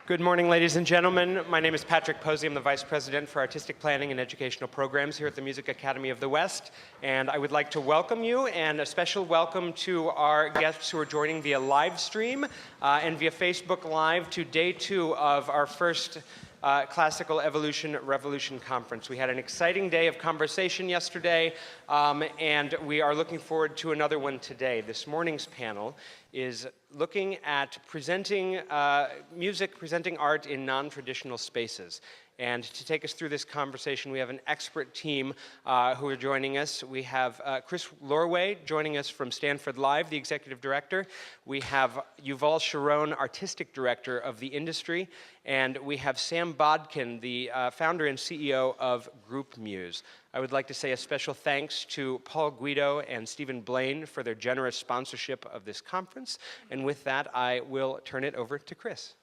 Good morning, ladies and gentlemen. My name is Patrick Posey. I'm the Vice President for Artistic Planning and Educational Programs here at the Music Academy of the West. And I would like to welcome you, and a special welcome to our guests who are joining via live stream and via Facebook Live to day 2 of our first Classical Evolution Revolution Conference. We had an exciting day of conversation yesterday, and we are looking forward to another one today. This morning's panel is looking at presenting presenting art in non-traditional spaces. And to take us through this conversation, we have an expert team who are joining us. We have Chris Lorway joining us from Stanford Live, the executive director. We have Yuval Sharon, artistic director of the industry. And we have Sam Bodkin, the founder and CEO of GroupMuse. I would like to say a special thanks to Paul Guido and Stephen Blaine for their generous sponsorship of this conference. And with that, I will turn it over to Chris.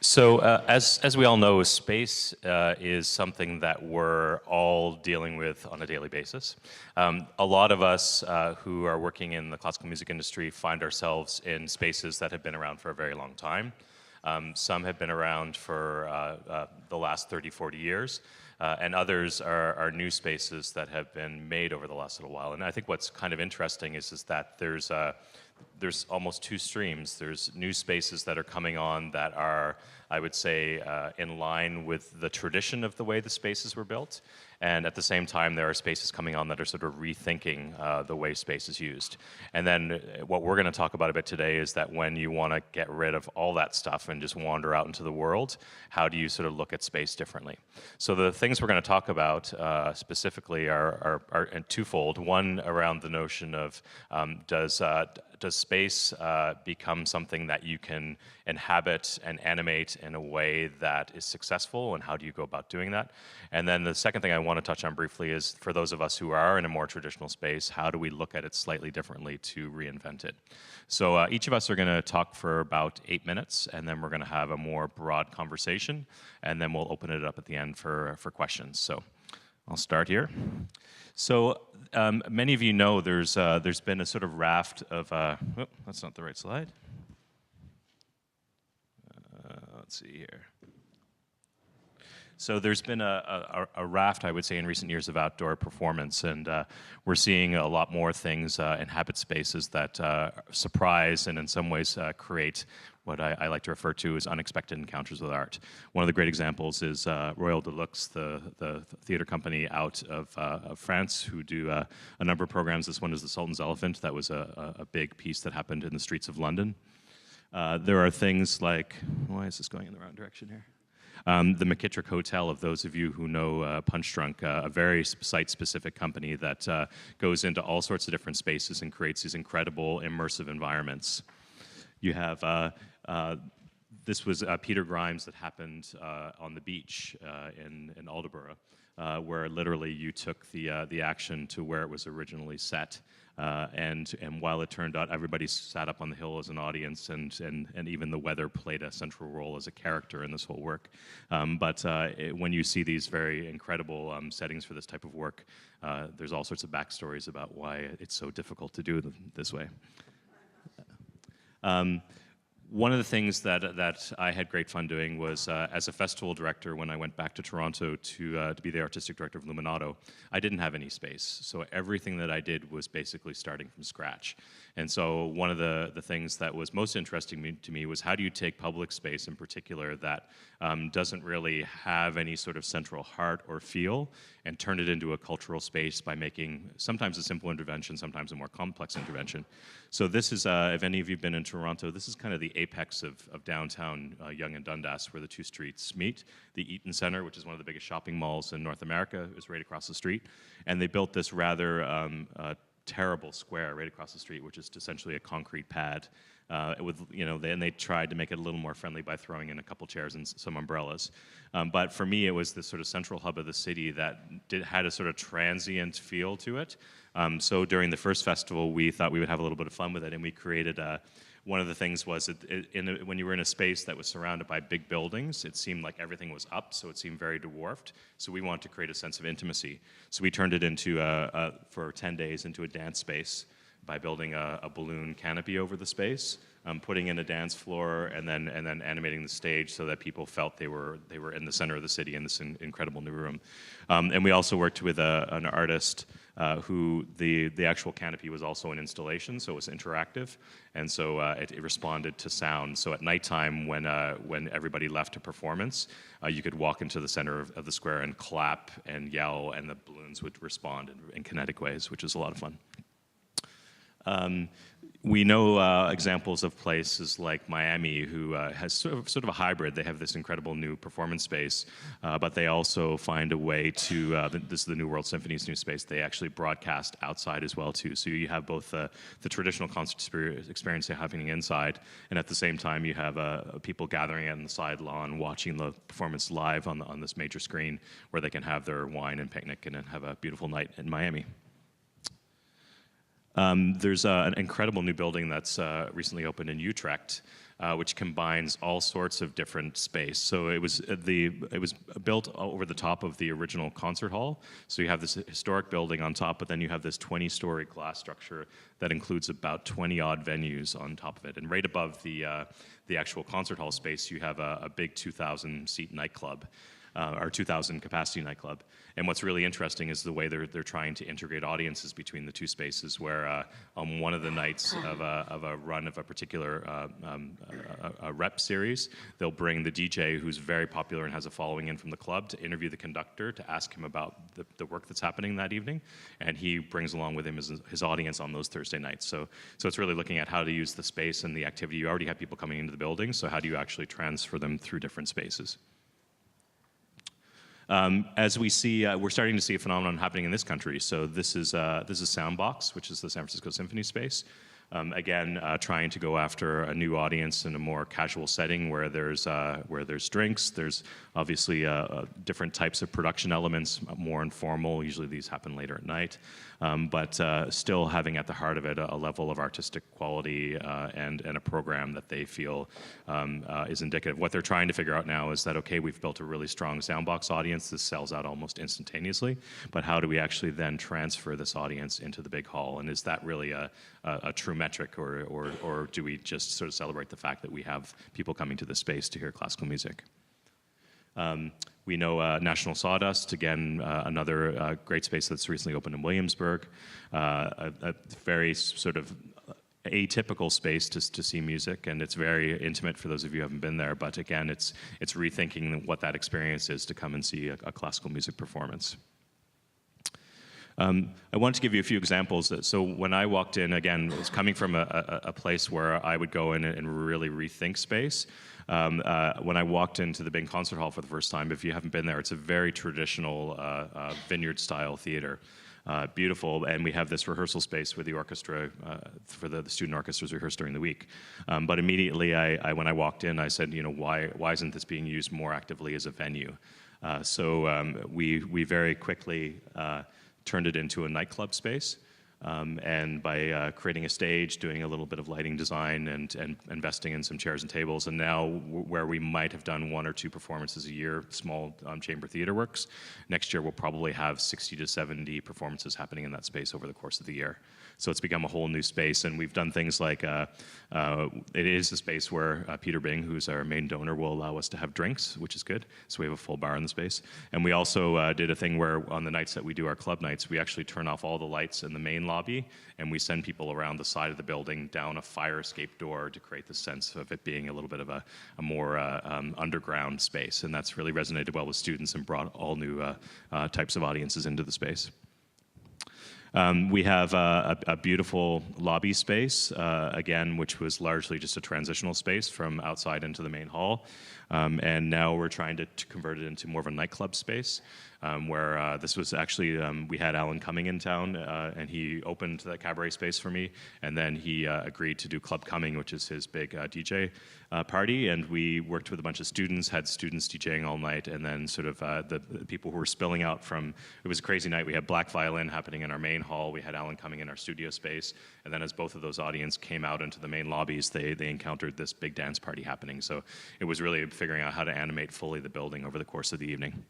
So as we all know, space is something that we're all dealing with on a daily basis. A lot of us who are working in the classical music industry find ourselves in spaces that have been around for a very long time. Some have been around for the last 30, 40 years, and others are new spaces that have been made over the last little while. And I think what's kind of interesting is that there's almost two streams. There's new spaces that are coming on that are, I would say, in line with the tradition of the way the spaces were built. And at the same time, there are spaces coming on that are sort of rethinking the way space is used. And then what we're going to talk about a bit today is that when you want to get rid of all that stuff and just wander out into the world, how do you sort of look at space differently? So the things we're going to talk about specifically are twofold. One around the notion of does space become something that you can inhabit and animate in a way that is successful, and how do you go about doing that? And then the second thing I want to touch on briefly is, for those of us who are in a more traditional space, how do we look at it slightly differently to reinvent it? So each of us are going to talk for about 8 minutes, and then we're going to have a more broad conversation, and then we'll open it up at the end for questions. So I'll start here. So many of you know there's been a sort of raft of, that's not the right slide. Let's see here. So there's been a raft, I would say, in recent years of outdoor performance, and we're seeing a lot more things inhabit spaces that surprise and in some ways create what I like to refer to as unexpected encounters with art. One of the great examples is Royal Deluxe, the theater company out of France, who do a number of programs. This one is The Sultan's Elephant. That was a big piece that happened in the streets of London. There are things like, why is this going in the wrong direction here? The McKittrick Hotel, of those of you who know Punch Drunk, a very site-specific company that goes into all sorts of different spaces and creates these incredible immersive environments. You have, this was Peter Grimes that happened on the beach in Aldeburgh, where literally you took the action to where it was originally set. And while it turned out everybody sat up on the hill as an audience, and even the weather played a central role as a character in this whole work. When you see these very incredible settings for this type of work, there's all sorts of backstories about why it's so difficult to do this way. One of the things that I had great fun doing was, as a festival director, when I went back to Toronto to be the artistic director of Luminato, I didn't have any space. So everything that I did was basically starting from scratch. And so one of the things that was most interesting to me was, how do you take public space in particular that doesn't really have any sort of central heart or feel, and turn it into a cultural space by making sometimes a simple intervention, sometimes a more complex intervention. So this is, if any of you have been in Toronto, this is kind of the apex of downtown Yonge and Dundas, where the two streets meet. The Eaton Centre, which is one of the biggest shopping malls in North America, is right across the street. And they built this rather terrible square right across the street, which is essentially a concrete pad. And they tried to make it a little more friendly by throwing in a couple chairs and some umbrellas. But for me, it was this sort of central hub of the city that had a sort of transient feel to it. So during the first festival, we thought we would have a little bit of fun with it, and we created one of the things was when you were in a space that was surrounded by big buildings, it seemed like everything was up, so it seemed very dwarfed. So we wanted to create a sense of intimacy. So we turned it into, for 10 days, into a dance space by building a balloon canopy over the space, putting in a dance floor, and then animating the stage so that people felt they were in the center of the city in this incredible new room. And we also worked with an artist who the actual canopy was also an installation, so it was interactive, and so it responded to sound. So at nighttime, when everybody left a performance, you could walk into the center of the square and clap and yell, and the balloons would respond in kinetic ways, which is a lot of fun. We know examples of places like Miami, who has sort of a hybrid. They have this incredible new performance space, but they also find a way to, this is the New World Symphony's new space, they actually broadcast outside as well too. So you have both the traditional concert experience happening inside, and at the same time you have people gathering on the side lawn watching the performance live on this major screen where they can have their wine and picnic and have a beautiful night in Miami. There's an incredible new building that's recently opened in Utrecht, which combines all sorts of different space. So it was built over the top of the original concert hall. So you have this historic building on top, but then you have this 20-story glass structure that includes about 20-odd venues on top of it. And right above the actual concert hall space, you have a big 2,000-seat nightclub. Our 2,000 capacity nightclub. And what's really interesting is the way they're trying to integrate audiences between the two spaces, where on one of the nights of a run of a particular a rep series, they'll bring the DJ, who's very popular and has a following in from the club, to interview the conductor to ask him about the work that's happening that evening. And he brings along with him his audience on those Thursday nights. So it's really looking at how to use the space and the activity. You already have people coming into the building, so how do you actually transfer them through different spaces? As we see, we're starting to see a phenomenon happening in this country. So this is Soundbox, which is the San Francisco Symphony space. Again, trying to go after a new audience in a more casual setting where there's drinks. There's obviously different types of production elements, more informal. Usually these happen later at night, but still having at the heart of it a level of artistic quality and a program that they feel is indicative. What they're trying to figure out now is that, okay, we've built a really strong Soundbox audience. This sells out almost instantaneously, but how do we actually then transfer this audience into the big hall? And is that really a true metric, or do we just sort of celebrate the fact that we have people coming to the space to hear classical music? We know National Sawdust, again, another great space that's recently opened in Williamsburg, a very sort of atypical space to see music, and it's very intimate for those of you who haven't been there, but again, it's rethinking what that experience is to come and see a classical music performance. I wanted to give you a few examples. So when I walked in, again, it was coming from a place where I would go in and really rethink space. When I walked into the big concert hall for the first time, if you haven't been there, it's a very traditional vineyard-style theater. Beautiful, and we have this rehearsal space where the orchestra, for the student orchestras, rehearse during the week. But immediately, when I walked in, I said, why isn't this being used more actively as a venue? So we very quickly turned it into a nightclub space, and by creating a stage, doing a little bit of lighting design, and investing in some chairs and tables, and now where we might have done 1 or 2 performances a year, small chamber theater works, next year we'll probably have 60 to 70 performances happening in that space over the course of the year. So it's become a whole new space, and we've done things like, it is a space where Peter Bing, who's our main donor, will allow us to have drinks, which is good. So we have a full bar in the space. And we also did a thing where on the nights that we do our club nights, we actually turn off all the lights in the main lobby, and we send people around the side of the building down a fire escape door to create the sense of it being a little bit of a more underground space. And that's really resonated well with students and brought all new types of audiences into the space. We have a beautiful lobby space, again, which was largely just a transitional space from outside into the main hall. And now we're trying to convert it into more of a nightclub space, where this was actually, we had Alan Cumming in town, and he opened that cabaret space for me, and then he agreed to do Club Cumming, which is his big DJ party, and we worked with a bunch of students, had students DJing all night, and then sort of the people who were spilling out from, it was a crazy night. We had black violin happening in our main hall, we had Alan Cumming in our studio space, and then as both of those audience came out into the main lobbies, they encountered this big dance party happening. So it was really figuring out how to animate fully the building over the course of the evening.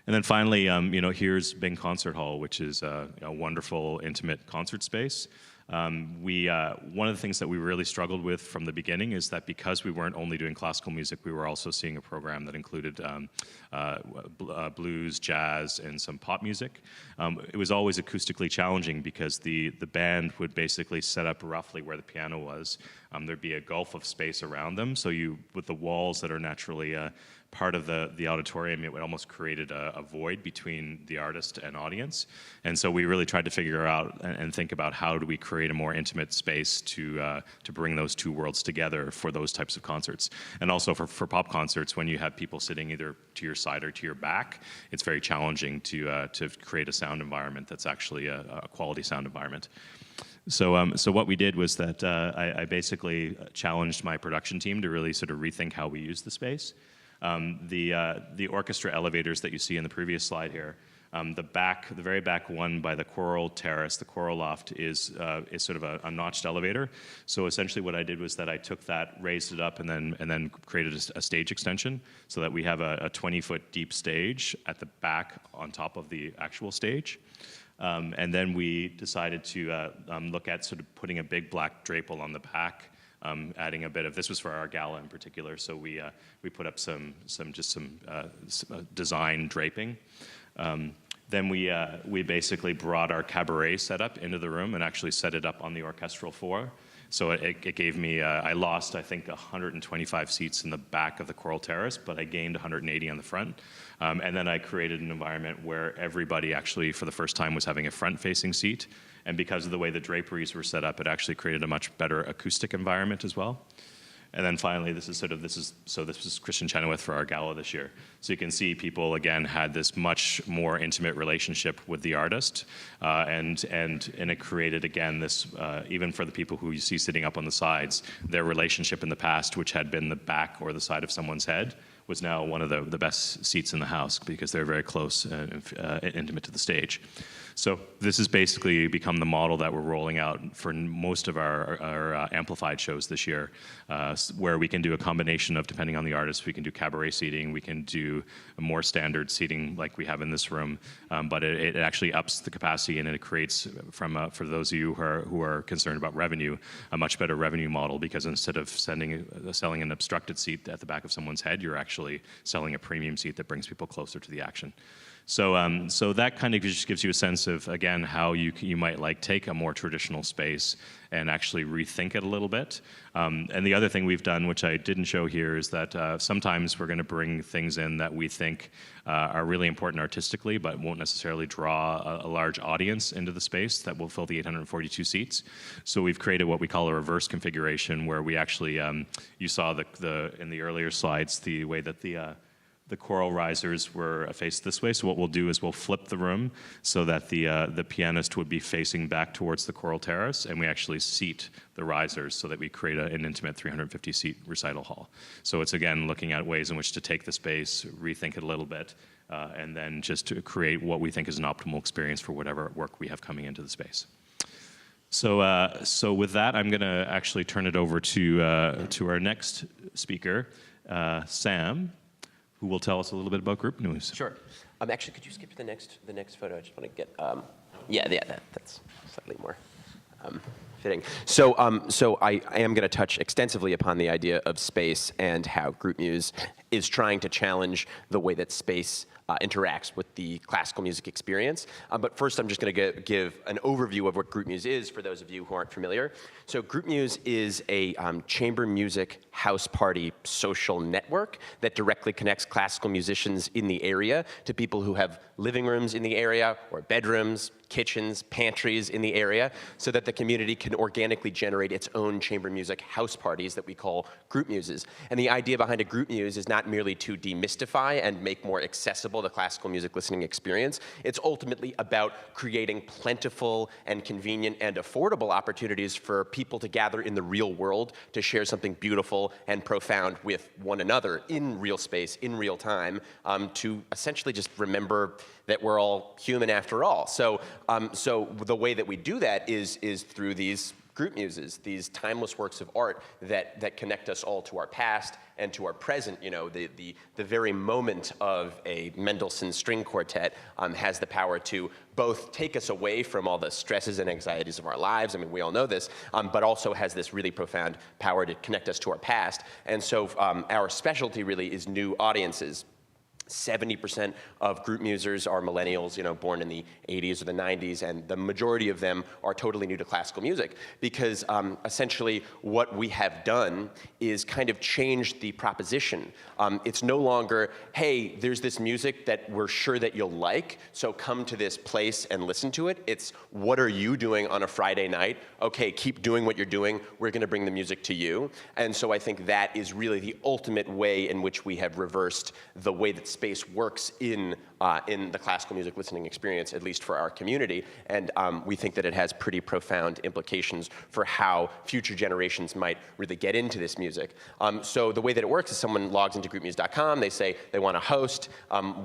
And then finally, here's Bing Concert Hall, which is a wonderful, intimate concert space. One of the things that we really struggled with from the beginning is that because we weren't only doing classical music, we were also seeing a program that included blues, jazz, and some pop music. It was always acoustically challenging because the band would basically set up roughly where the piano was. There'd be a gulf of space around them, so with the walls that are naturally part of the auditorium, it would almost created a void between the artist and audience. And so we really tried to figure out and think about how do we create a more intimate space to bring those two worlds together for those types of concerts. And also for pop concerts, when you have people sitting either to your side or to your back, it's very challenging to create a sound environment that's actually a quality sound environment. So what we did was that I basically challenged my production team to really sort of rethink how we use the space. The orchestra elevators that you see in the previous slide here, the very back one by the choral terrace, the choral loft, is sort of a notched elevator. So essentially what I did was that I took that, raised it up, and then created a stage extension so that we have a 20-foot deep stage at the back on top of the actual stage. And then we decided to look at sort of putting a big black drapery on the back, adding a bit of, this was for our gala in particular, so we put up some design draping. Then we basically brought our cabaret setup into the room and actually set it up on the orchestral floor. So it gave me, I lost, I think, 125 seats in the back of the choral terrace, but I gained 180 on the front. And then I created an environment where everybody actually, for the first time, was having a front-facing seat. And because of the way the draperies were set up, it actually created a much better acoustic environment as well. And then finally, this was Christian Chenoweth for our gala this year. So you can see people, again, had this much more intimate relationship with the artist. And it created, again, this, even for the people who you see sitting up on the sides, their relationship in the past, which had been the back or the side of someone's head, was now one of the best seats in the house because they're very close and intimate to the stage. So this has basically become the model that we're rolling out for most of our amplified shows this year, where we can do a combination of, depending on the artist, we can do cabaret seating, we can do a more standard seating like we have in this room, but it actually ups the capacity and it creates, for those of you who are concerned about revenue, a much better revenue model, because instead of selling an obstructed seat at the back of someone's head, you're actually selling a premium seat that brings people closer to the action. So that kind of just gives you a sense of, again, how you might take a more traditional space and actually rethink it a little bit. And the other thing we've done, which I didn't show here, is that sometimes we're going to bring things in that we think are really important artistically, but won't necessarily draw a large audience into the space that will fill the 842 seats. So we've created what we call a reverse configuration, where we actually, you saw in the earlier slides, the way that the choral risers were faced this way. So what we'll do is we'll flip the room so that the pianist would be facing back towards the choral terrace, and we actually seat the risers so that we create an intimate 350-seat recital hall. So it's, again, looking at ways in which to take the space, rethink it a little bit, and then just to create what we think is an optimal experience for whatever work we have coming into the space. So with that, I'm going to actually turn it over to our next speaker, Sam, who will tell us a little bit about GroupMuse. Sure. Actually, could you skip to the next photo? I just want to get. That's slightly more fitting. So I am going to touch extensively upon the idea of space and how GroupMuse is trying to challenge the way that space interacts with the classical music experience. But first, I'm just going to give an overview of what GroupMuse is for those of you who aren't familiar. So GroupMuse is a chamber music house party social network that directly connects classical musicians in the area to people who have living rooms in the area or bedrooms, kitchens, pantries in the area, so that the community can organically generate its own chamber music house parties that we call GroupMuses. And the idea behind a GroupMuse is not merely to demystify and make more accessible the classical music listening experience. It's ultimately about creating plentiful and convenient and affordable opportunities for people to gather in the real world to share something beautiful and profound with one another in real space, in real time, to essentially just remember that we're all human after all. So the way that we do that is through these group muses, these timeless works of art that connect us all to our past and to our present. You know, the very moment of a Mendelssohn string quartet has the power to both take us away from all the stresses and anxieties of our lives, I mean, we all know this, but also has this really profound power to connect us to our past. And so our specialty really is new audiences. 70% of group musers are millennials, you know, born in the 80s or the 90s, and the majority of them are totally new to classical music because essentially what we have done is kind of changed the proposition. It's no longer, hey, there's this music that we're sure that you'll like, so come to this place and listen to it. It's, what are you doing on a Friday night? Okay, keep doing what you're doing. We're going to bring the music to you. And so I think that is really the ultimate way in which we have reversed the way that space works in the classical music listening experience, at least for our community. And we think that it has pretty profound implications for how future generations might really get into this music. So the way that it works is someone logs into groupmuse.com, they say they want to host,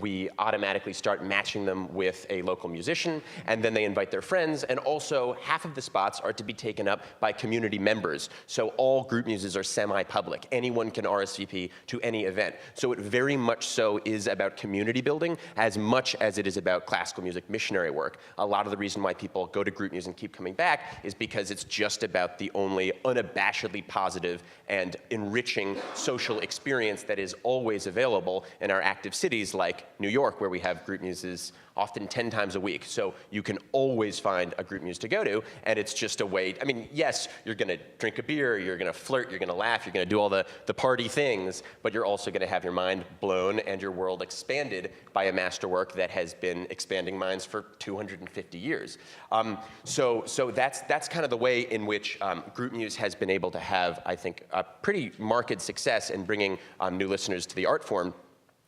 we automatically start matching them with a local musician, and then they invite their friends, and also half of the spots are to be taken up by community members. So all group muses are semi-public. Anyone can RSVP to any event. So it very much so is about community building as much as it is about classical music missionary work. A lot of the reason why people go to GroupMuse and keep coming back is because it's just about the only unabashedly positive and enriching social experience that is always available in our active cities like New York, where we have GroupMuses often 10 times a week. So you can always find a group muse to go to, and it's just a way, I mean, yes, you're gonna drink a beer, you're gonna flirt, you're gonna laugh, you're gonna do all the party things, but you're also gonna have your mind blown and your world expanded by a masterwork that has been expanding minds for 250 years. So that's kind of the way in which GroupMuse has been able to have, I think, a pretty marked success in bringing new listeners to the art form.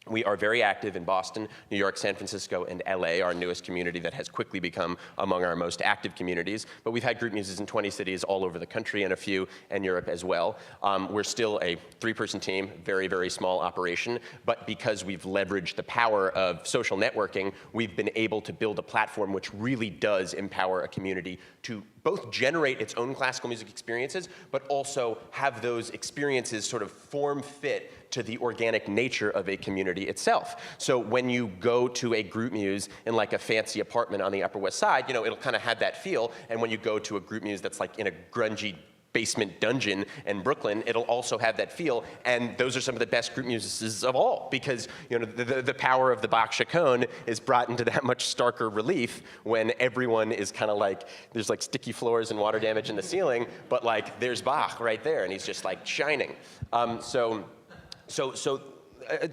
We are very active in Boston, New York, San Francisco, and LA, our newest community that has quickly become among our most active communities. But we've had group muses in 20 cities all over the country and a few in Europe as well. We're still a 3-person team, very, very small operation. But because we've leveraged the power of social networking, we've been able to build a platform which really does empower a community to both generate its own classical music experiences, but also have those experiences sort of form fit to the organic nature of a community itself. So when you go to a group muse in like a fancy apartment on the Upper West Side, you know, it'll kind of have that feel. And when you go to a group muse that's like in a grungy basement dungeon in Brooklyn, it'll also have that feel. And those are some of the best group muses of all, because you know the power of the Bach chaconne is brought into that much starker relief when everyone is kind of like, there's like sticky floors and water damage in the ceiling, but like there's Bach right there, and he's just like shining.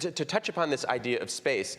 To touch upon this idea of space,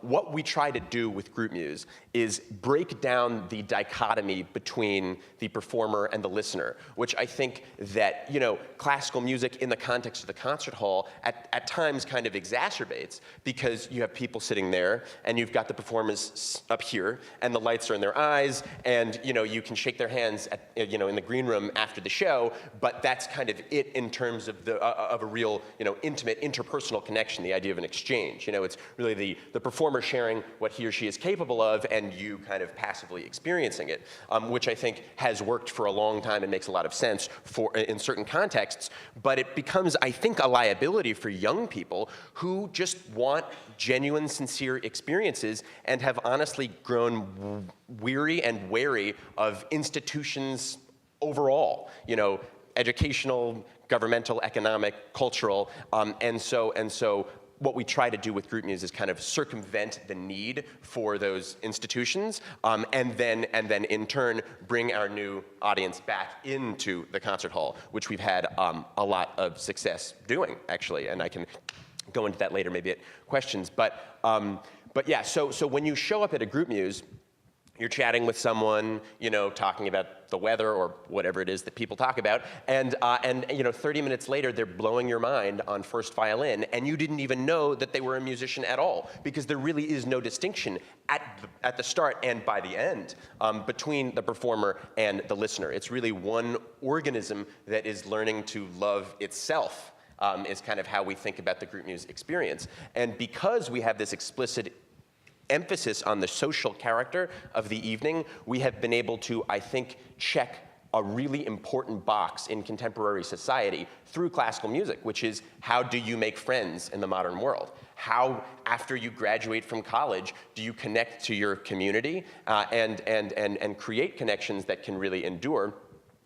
what we try to do with GroupMuse is break down the dichotomy between the performer and the listener, which I think that, you know, classical music in the context of the concert hall at times kind of exacerbates, because you have people sitting there and you've got the performers up here and the lights are in their eyes, and you know, you can shake their hands at, you know, in the green room after the show, but that's kind of it in terms of a real, you know, intimate interpersonal connection. The idea of an exchange. You know, it's really the performer sharing what he or she is capable of and you kind of passively experiencing it, which I think has worked for a long time and makes a lot of sense in certain contexts, but it becomes, I think, a liability for young people who just want genuine, sincere experiences and have honestly grown weary and wary of institutions overall, you know, educational, governmental, economic, cultural, and so what we try to do with GroupMuse is kind of circumvent the need for those institutions, and then in turn bring our new audience back into the concert hall, which we've had a lot of success doing, actually, and I can go into that later, maybe at questions. But yeah, so when you show up at a GroupMuse, you're chatting with someone, you know, talking about the weather or whatever it is that people talk about, and you know, 30 minutes later, they're blowing your mind on first violin, and you didn't even know that they were a musician at all, because there really is no distinction at the start and by the end between the performer and the listener. It's really one organism that is learning to love itself, is kind of how we think about the GroupMuse experience. And because we have this explicit emphasis on the social character of the evening, we have been able to, I think, check a really important box in contemporary society through classical music, which is how do you make friends in the modern world? How, after you graduate from college, do you connect to your community and create connections that can really endure?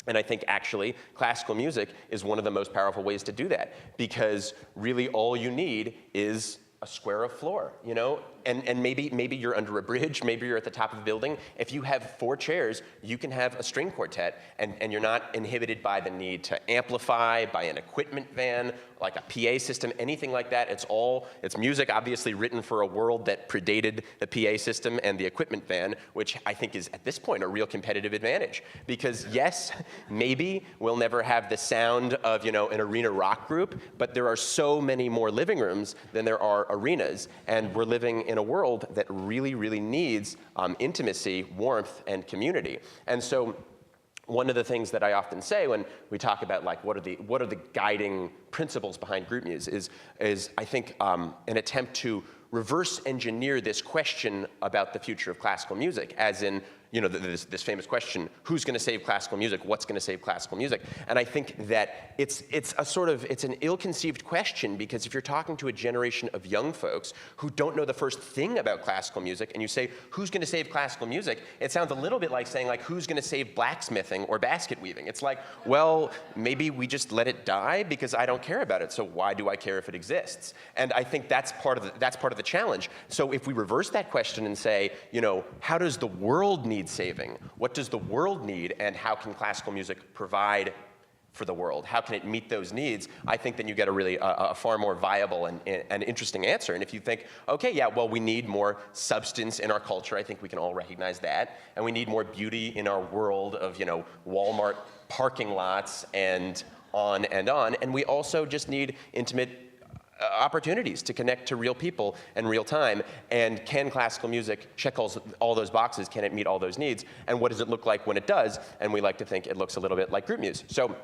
And I think actually classical music is one of the most powerful ways to do that, because really all you need is a square of floor, you know? And maybe you're under a bridge, maybe you're at the top of a building. If you have 4 chairs, you can have a string quartet, and you're not inhibited by the need to amplify, by an equipment van, like a PA system, anything like that. It's music obviously written for a world that predated the PA system and the equipment van, which I think is at this point a real competitive advantage. Because yes, maybe we'll never have the sound of, you know, an arena rock group, but there are so many more living rooms than there are arenas, and we're living in a world that really, really needs intimacy, warmth, and community. And so one of the things that I often say when we talk about like what are the guiding principles behind GroupMuse is I think an attempt to reverse engineer this question about the future of classical music, as in, you know, this famous question, who's going to save classical music? What's going to save classical music? And I think that it's an ill-conceived question, because if you're talking to a generation of young folks who don't know the first thing about classical music, and you say, who's going to save classical music? It sounds a little bit like saying, like, who's going to save blacksmithing or basket weaving? It's like, well, maybe we just let it die because I don't care about it. So why do I care if it exists? And I think that's part of the challenge. So if we reverse that question and say, you know, how does the world need saving? What does the world need, and how can classical music provide for the world? How can it meet those needs? I think then you get a far more viable and interesting answer. And if you think, okay, yeah, well, we need more substance in our culture, I think we can all recognize that. And we need more beauty in our world of, you know, Walmart parking lots and on and on. And we also just need intimate opportunities to connect to real people in real time. And can classical music check all those boxes? Can it meet all those needs? And what does it look like when it does? And we like to think it looks a little bit like GroupMuse. So,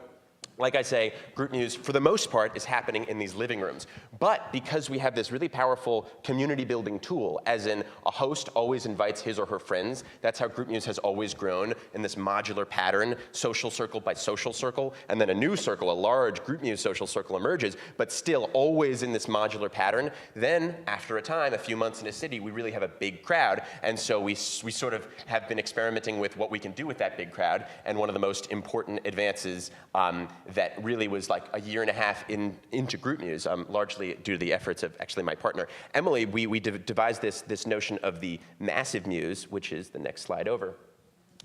like I say, GroupMuse, for the most part, is happening in these living rooms. But because we have this really powerful community building tool, as in a host always invites his or her friends, that's how GroupMuse has always grown in this modular pattern, social circle by social circle, and then a new circle, a large GroupMuse social circle emerges, but still always in this modular pattern. Then, after a time, a few months in a city, we really have a big crowd, and so we sort of have been experimenting with what we can do with that big crowd, and one of the most important advances that really was like a year and a half into GroupMuse, largely due to the efforts of actually my partner, Emily. We devised this notion of the massive muse, which is the next slide over.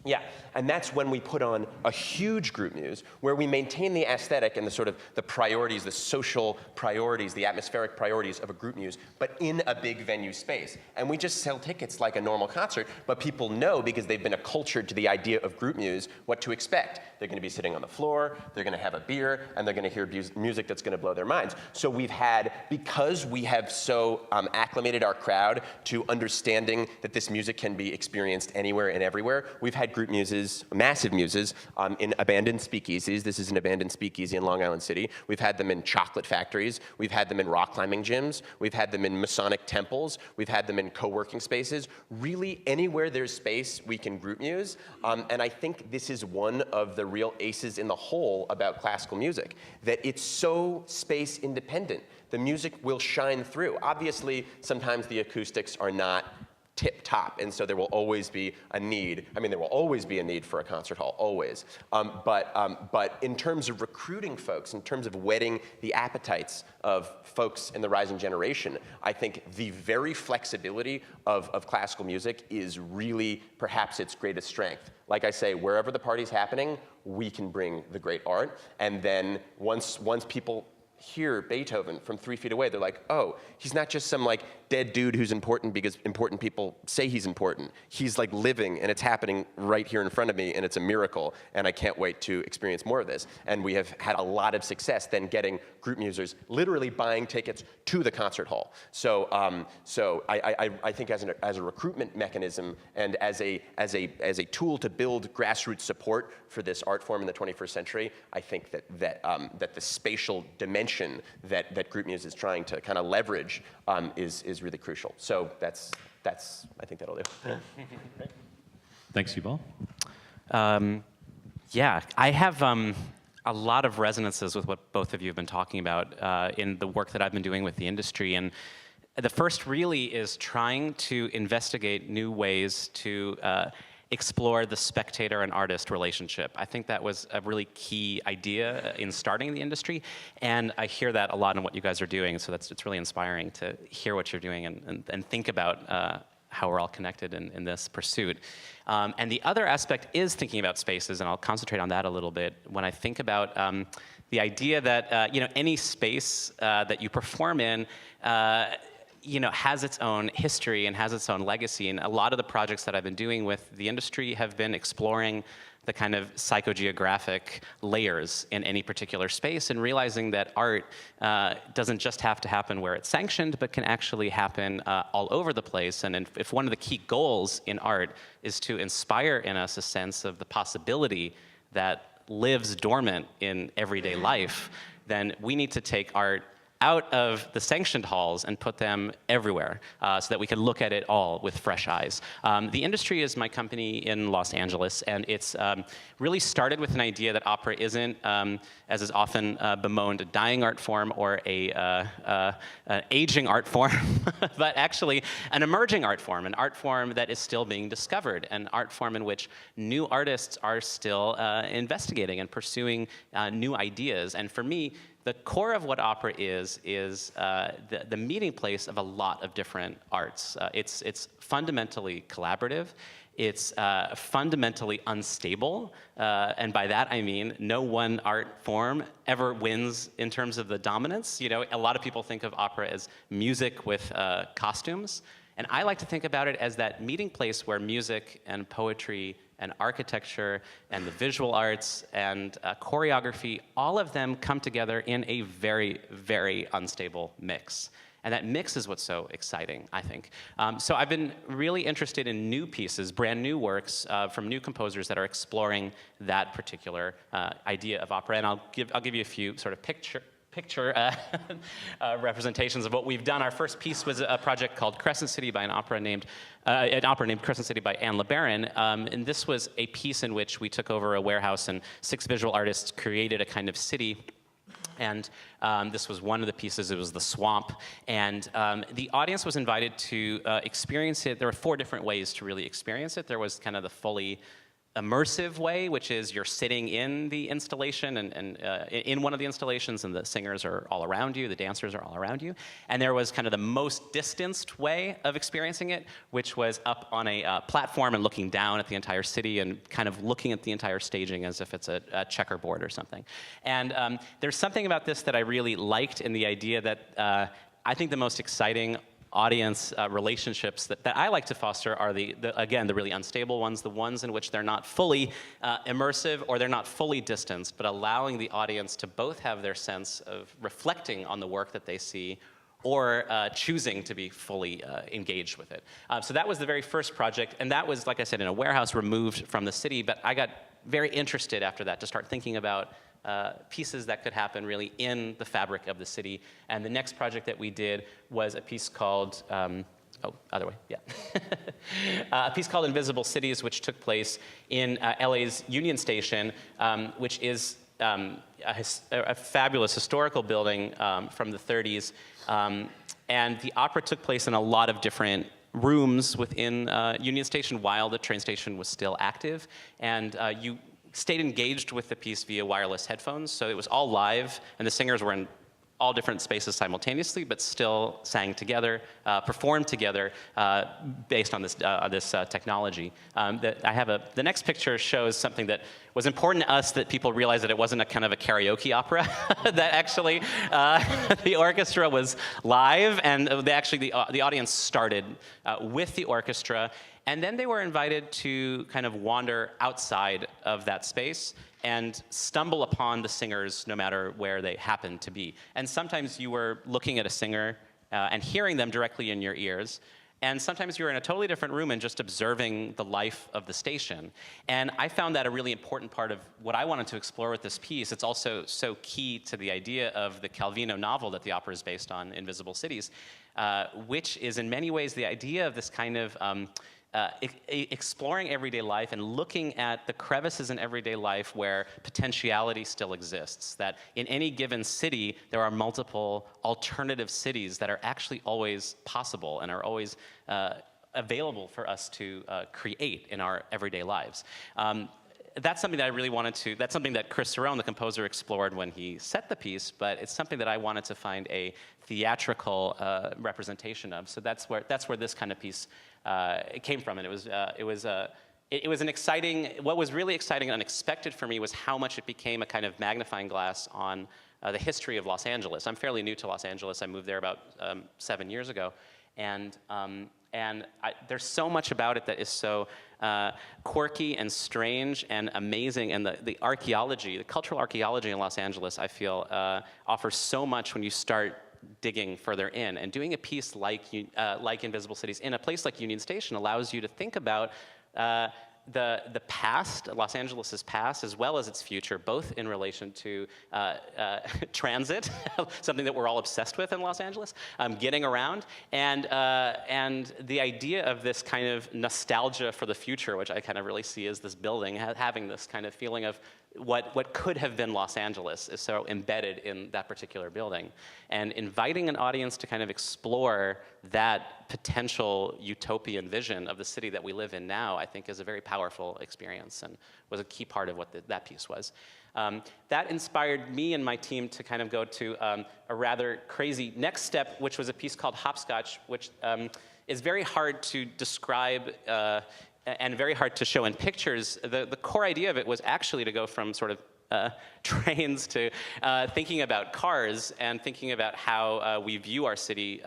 Yeah, and that's when we put on a huge GroupMuse where we maintain the aesthetic and the sort of the priorities, the social priorities, the atmospheric priorities of a GroupMuse, but in a big venue space. And we just sell tickets like a normal concert, but people know, because they've been acculturated to the idea of GroupMuse, what to expect. They're going to be sitting on the floor, they're going to have a beer, and they're going to hear music that's going to blow their minds. So we've had, because we have so acclimated our crowd to understanding that this music can be experienced anywhere and everywhere, we've had GroupMuses, massive muses, in abandoned speakeasies. This is an abandoned speakeasy in Long Island City. We've had them in chocolate factories. We've had them in rock climbing gyms. We've had them in Masonic temples. We've had them in co-working spaces. Really, anywhere there's space, we can GroupMuse. And I think this is one of the real aces in the hole about classical music, that it's so space independent. The music will shine through. Obviously, sometimes the acoustics are not tip-top, and so there will always be a need. I mean, there will always be a need for a concert hall, always. But in terms of recruiting folks, in terms of whetting the appetites of folks in the rising generation, I think the very flexibility of classical music is really perhaps its greatest strength. Like I say, wherever the party's happening, we can bring the great art, and then once people hear Beethoven from 3 feet away, they're like, oh, he's not just some like dead dude who's important because important people say he's important. He's like living, and it's happening right here in front of me, and it's a miracle, and I can't wait to experience more of this. And we have had a lot of success then getting GroupMusers literally buying tickets to the concert hall. So I think as a recruitment mechanism and as a tool to build grassroots support for this art form in the 21st century, I think that the spatial dimension that GroupMuse is trying to kind of leverage is really crucial. So that's I think that'll do. Thanks, Yuval. Yeah, I have a lot of resonances with what both of you have been talking about in the work that I've been doing with the industry. And the first really is trying to investigate new ways to explore the spectator and artist relationship. I think that was a really key idea in starting the industry, and I hear that a lot in what you guys are doing, so it's really inspiring to hear what you're doing and think about how we're all connected in this pursuit. And the other aspect is thinking about spaces, and I'll concentrate on that a little bit. When I think about the idea that any space that you perform in has its own history and has its own legacy. And a lot of the projects that I've been doing with the industry have been exploring the kind of psychogeographic layers in any particular space and realizing that art doesn't just have to happen where it's sanctioned, but can actually happen all over the place. And if one of the key goals in art is to inspire in us a sense of the possibility that lives dormant in everyday life, then we need to take art out of the sanctioned halls and put them everywhere so that we can look at it all with fresh eyes. The industry is my company in Los Angeles, and it's really started with an idea that opera isn't, as is often bemoaned, a dying art form or an aging art form, but actually an emerging art form, an art form that is still being discovered, an art form in which new artists are still investigating and pursuing new ideas. And for me, the core of what opera is the meeting place of a lot of different arts. It's fundamentally collaborative. It's fundamentally unstable. And by that I mean no one art form ever wins in terms of the dominance. A lot of people think of opera as music with costumes. And I like to think about it as that meeting place where music and poetry and architecture and the visual arts and choreography, all of them come together in a very, very unstable mix. And that mix is what's so exciting, I think. So I've been really interested in new pieces, brand new works from new composers that are exploring that particular idea of opera. And I'll give you a few sort of picture representations of what we've done. Our first piece was a project called Crescent City by an opera named Crescent City by Anne LeBaron. And this was a piece in which we took over a warehouse and 6 visual artists created a kind of city. And this was one of the pieces. It was the swamp. And the audience was invited to experience it. There were 4 different ways to really experience it. There was kind of the fully immersive way, which is you're sitting in the installation and in one of the installations, and the singers are all around you, the dancers are all around you. And there was kind of the most distanced way of experiencing it, which was up on a platform and looking down at the entire city and kind of looking at the entire staging as if it's a checkerboard or something. And there's something about this that I really liked in the idea that I think the most exciting audience relationships that I like to foster are again, the really unstable ones, the ones in which they're not fully immersive or they're not fully distanced, but allowing the audience to both have their sense of reflecting on the work that they see or choosing to be fully engaged with it. So that was the very first project, and that was, like I said, in a warehouse removed from the city, but I got very interested after that to start thinking about pieces that could happen really in the fabric of the city. And the next project that we did was a piece called, other way, yeah. A piece called Invisible Cities, which took place in LA's Union Station, which is a fabulous historical building from the 30s. And the opera took place in a lot of different rooms within Union Station while the train station was still active. And you stayed engaged with the piece via wireless headphones, so it was all live, and the singers were in all different spaces simultaneously, but still sang together, performed together based on this technology. The next picture shows something that was important to us, that people realized that it wasn't a kind of a karaoke opera, that actually the orchestra was live, and the audience started with the orchestra. And then they were invited to kind of wander outside of that space and stumble upon the singers no matter where they happened to be. And sometimes you were looking at a singer and hearing them directly in your ears. And sometimes you were in a totally different room and just observing the life of the station. And I found that a really important part of what I wanted to explore with this piece. It's also so key to the idea of the Calvino novel that the opera is based on, Invisible Cities, which is in many ways the idea of this kind of exploring everyday life and looking at the crevices in everyday life where potentiality still exists. That in any given city, there are multiple alternative cities that are actually always possible and are always available for us to create in our everyday lives. That's something that I really wanted to, that's something that Chris Cerrone, the composer, explored when he set the piece, but it's something that I wanted to find a theatrical representation of. So that's where this kind of piece it came from, and it was an exciting, what was really exciting and unexpected for me was how much it became a kind of magnifying glass on the history of Los Angeles. I'm fairly new to Los Angeles. I moved there about 7 years ago, and there's so much about it that is so quirky and strange and amazing, and the archaeology, the cultural archaeology in Los Angeles, I feel, offers so much when you start digging further in. And doing a piece like Invisible Cities in a place like Union Station allows you to think about the past, Los Angeles' past, as well as its future, both in relation to transit, something that we're all obsessed with in Los Angeles, getting around, and the idea of this kind of nostalgia for the future, which I kind of really see as this building, having this kind of feeling of what could have been Los Angeles is so embedded in that particular building. And inviting an audience to kind of explore that potential utopian vision of the city that we live in now, I think is a very powerful experience and was a key part of what that piece was. That inspired me and my team to kind of go to a rather crazy next step, which was a piece called Hopscotch, which is very hard to describe and very hard to show in pictures. The core idea of it was actually to go from sort of trains to thinking about cars and thinking about how we view our city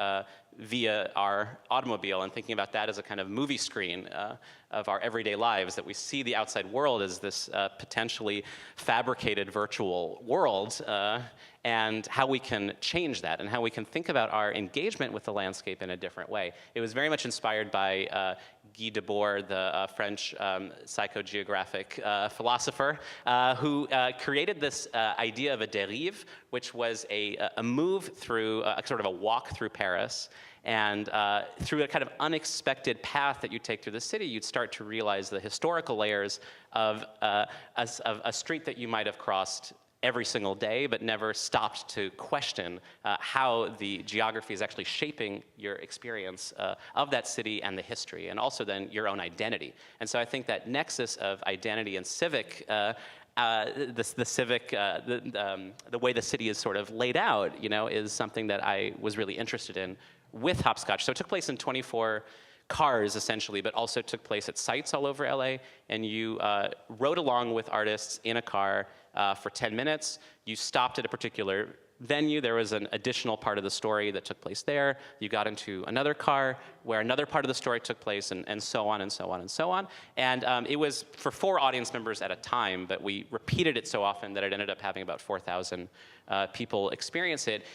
via our automobile, and thinking about that as a kind of movie screen of our everyday lives, that we see the outside world as this potentially fabricated virtual world, and how we can change that, and how we can think about our engagement with the landscape in a different way. It was very much inspired by Guy Debord, the French psychogeographic philosopher, who created this idea of a dérive, which was a move through, sort of a walk through Paris. And through a kind of unexpected path that you take through the city, you'd start to realize the historical layers of a street that you might have crossed every single day, but never stopped to question how the geography is actually shaping your experience of that city and the history, and also then your own identity. And so I think that nexus of identity and civic, the way the city is sort of laid out, is something that I was really interested in with Hopscotch. So it took place in 24 cars, essentially, but also took place at sites all over LA, and you rode along with artists in a car for 10 minutes. You stopped at a particular venue. There was an additional part of the story that took place there. You got into another car where another part of the story took place, and so on and so on and so on. And it was for 4 audience members at a time, but we repeated it so often that it ended up having about 4,000 people experience it.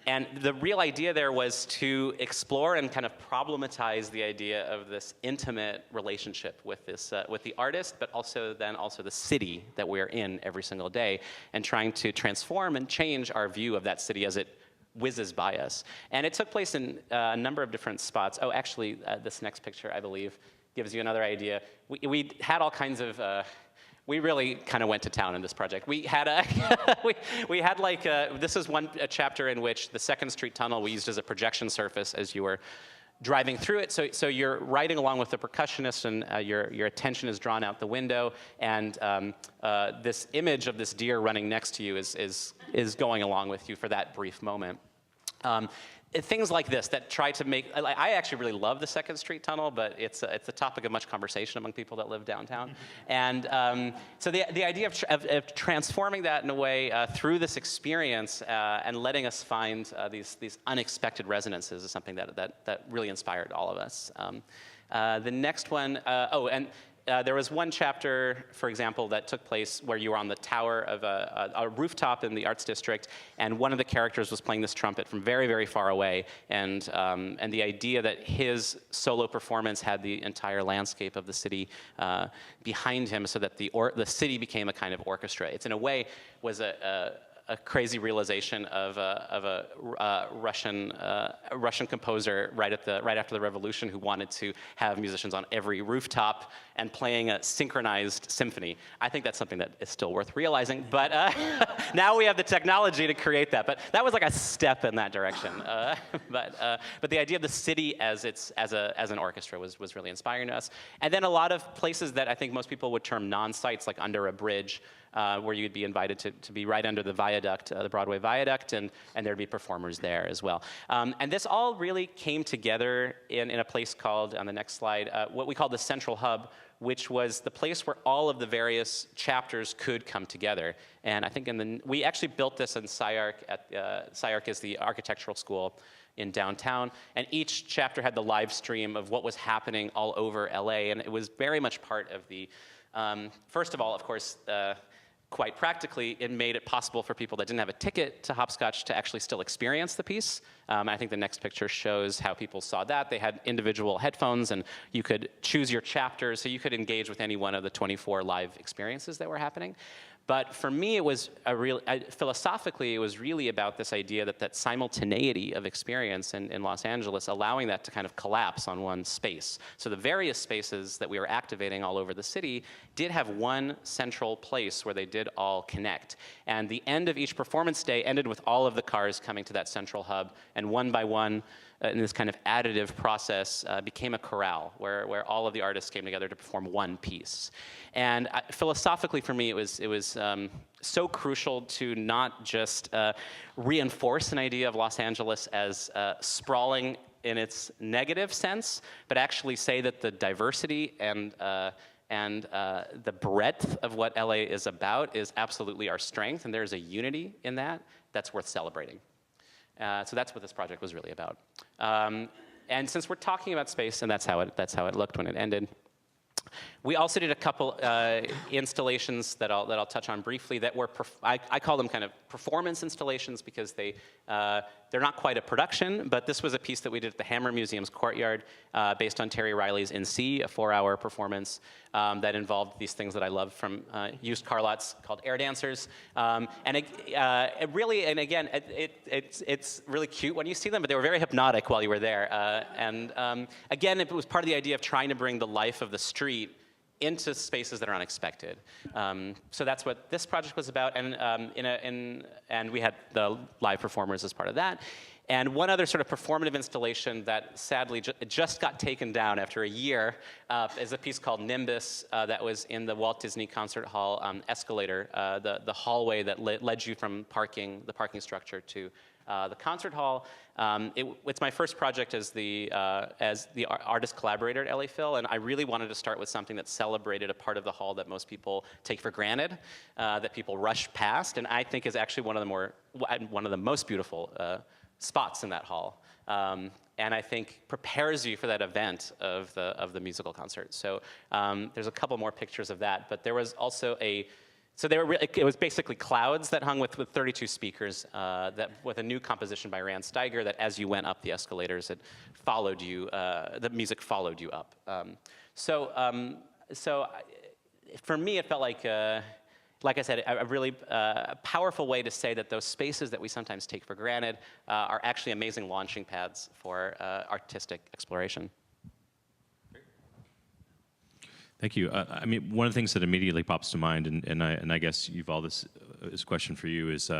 And the real idea there was to explore and kind of problematize the idea of this intimate relationship with this, with the artist, but also the city that we're in every single day, and trying to transform and change our view of that city as it whizzes by us. And it took place in a number of different spots. Oh, actually, this next picture, I believe, gives you another idea. We had all kinds of. We really kind of went to town in this project. We had this is one chapter in which the 2nd Street Tunnel we used as a projection surface as you were driving through it. So you're riding along with the percussionist, and your attention is drawn out the window, and this image of this deer running next to you is going along with you for that brief moment. Things like this that try to make, I actually really love the 2nd Street Tunnel, but it's a topic of much conversation among people that live downtown. And so the idea of transforming that in a way through this experience and letting us find these unexpected resonances is something that really inspired all of us. The next one, there was one chapter, for example, that took place where you were on the tower of a rooftop in the Arts District, and one of the characters was playing this trumpet from very, very far away, and the idea that his solo performance had the entire landscape of the city behind him, so that the city became a kind of orchestra. It's in a way was a crazy realization of a Russian composer right after the revolution who wanted to have musicians on every rooftop and playing a synchronized symphony. I think that's something that is still worth realizing, but now we have the technology to create that. But that was like a step in that direction. But the idea of the city as an orchestra was really inspiring to us. And then a lot of places that I think most people would term non-sites, like under a bridge, where you'd be invited to be right under the viaduct, the Broadway viaduct, and there'd be performers there as well. And this all really came together in a place called, on the next slide, what we call the Central Hub, which was the place where all of the various chapters could come together. And I think we actually built this in SciArc. SciArc is the architectural school in downtown, and each chapter had the live stream of what was happening all over LA, and it was very much part of the, first of all, of course, quite practically, it made it possible for people that didn't have a ticket to Hopscotch to actually still experience the piece. I think the next picture shows how people saw that. They had individual headphones, and you could choose your chapters, so you could engage with any one of the 24 live experiences that were happening. But for me, it was philosophically, it was really about this idea that simultaneity of experience in Los Angeles, allowing that to kind of collapse on one space. So the various spaces that we were activating all over the city did have one central place where they did all connect. And the end of each performance day ended with all of the cars coming to that central hub, and one by one, in this kind of additive process, became a chorale where all of the artists came together to perform one piece. And philosophically, for me, it was so crucial to not just reinforce an idea of Los Angeles as sprawling in its negative sense, but actually say that the diversity and the breadth of what LA is about is absolutely our strength, and there's a unity in that that's worth celebrating. So that's what this project was really about. And since we're talking about space, and that's how it looked when it ended, we also did a couple installations that I'll touch on briefly that were, I call them kind of performance installations because they're not quite a production, but this was a piece that we did at the Hammer Museum's courtyard based on Terry Riley's In C, a 4-hour performance that involved these things that I love from used car lots called air dancers. And it really, and again, it's really cute when you see them, but they were very hypnotic while you were there. And again, it was part of the idea of trying to bring the life of the street into spaces that are unexpected. So that's what this project was about, and we had the live performers as part of that. And one other sort of performative installation that sadly just got taken down after a year is a piece called Nimbus that was in the Walt Disney Concert Hall escalator, the hallway that led you from the parking structure to the concert hall. It's my first project as the artist collaborator at LA Phil, and I really wanted to start with something that celebrated a part of the hall that most people take for granted, that people rush past, and I think is actually one of the most beautiful spots in that hall. And I think prepares you for that event of the musical concert. So there's a couple more pictures of that, but there was also it was basically clouds that hung with 32 speakers with a new composition by Rand Steiger that as you went up the escalators, it followed you, the music followed you up. So for me, it felt like I said, a really powerful way to say that those spaces that we sometimes take for granted are actually amazing launching pads for artistic exploration. Thank you. I mean, one of the things that immediately pops to mind, and I guess Yuval, this question for you is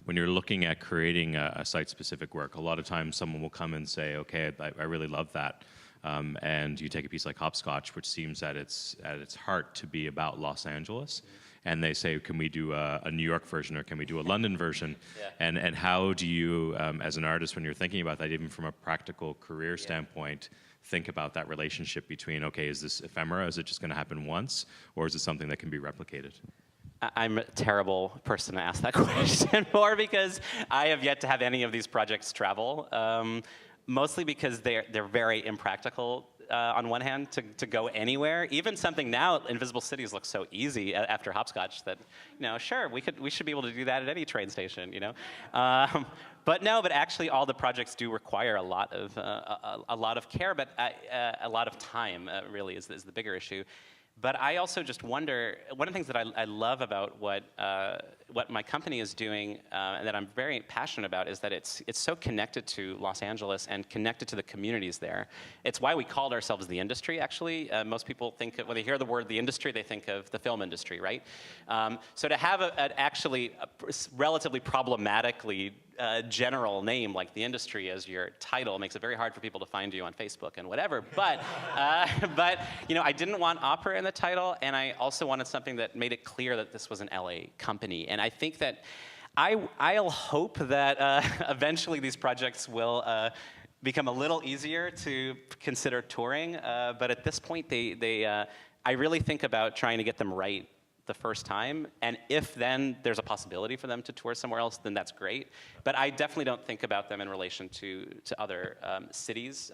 when you're looking at creating a site-specific work, a lot of times someone will come and say, okay, I really love that. And you take a piece like Hopscotch, which seems at its heart to be about Los Angeles, and they say, can we do a New York version or can we do a London version? Yeah. And how do you, as an artist, when you're thinking about that, even from a practical career standpoint, think about that relationship between, okay, is this ephemera? Is it just going to happen once? Or is it something that can be replicated? I'm a terrible person to ask that question for because I have yet to have any of these projects travel, mostly because they're very impractical on one hand to go anywhere. Even something now, Invisible Cities looks so easy after Hopscotch that, sure, we should be able to do that at any train station, But actually all the projects do require a lot of care, but a lot of time really is the bigger issue. But I also just wonder, one of the things that I love about what what my company is doing, and that I'm very passionate about, is that it's so connected to Los Angeles and connected to the communities there. It's why we called ourselves the industry, actually. Most people think, when they hear the word the industry, they think of the film industry, right? So to have a relatively problematically general name like the industry as your title makes it very hard for people to find you on Facebook and whatever. But I didn't want opera in the title, and I also wanted something that made it clear that this was an LA company. And I think that I'll hope that eventually these projects will become a little easier to consider touring. But at this point, I really think about trying to get them right the first time, and if then there's a possibility for them to tour somewhere else, then that's great. But I definitely don't think about them in relation to other cities.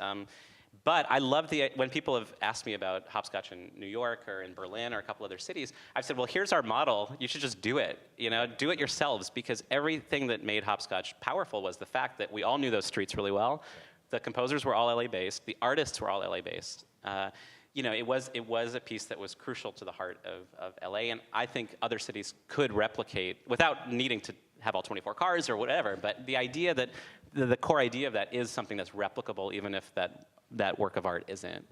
But I love when people have asked me about hopscotch in New York or in Berlin or a couple other cities, I've said, well, here's our model. You should just do it. Do it yourselves, because everything that made hopscotch powerful was the fact that we all knew those streets really well. The composers were all LA-based. The artists were all LA-based. It was a piece that was crucial to the heart of LA, and I think other cities could replicate without needing to have all 24 cars or whatever. But the idea that the core idea of that is something that's replicable, even if that work of art isn't.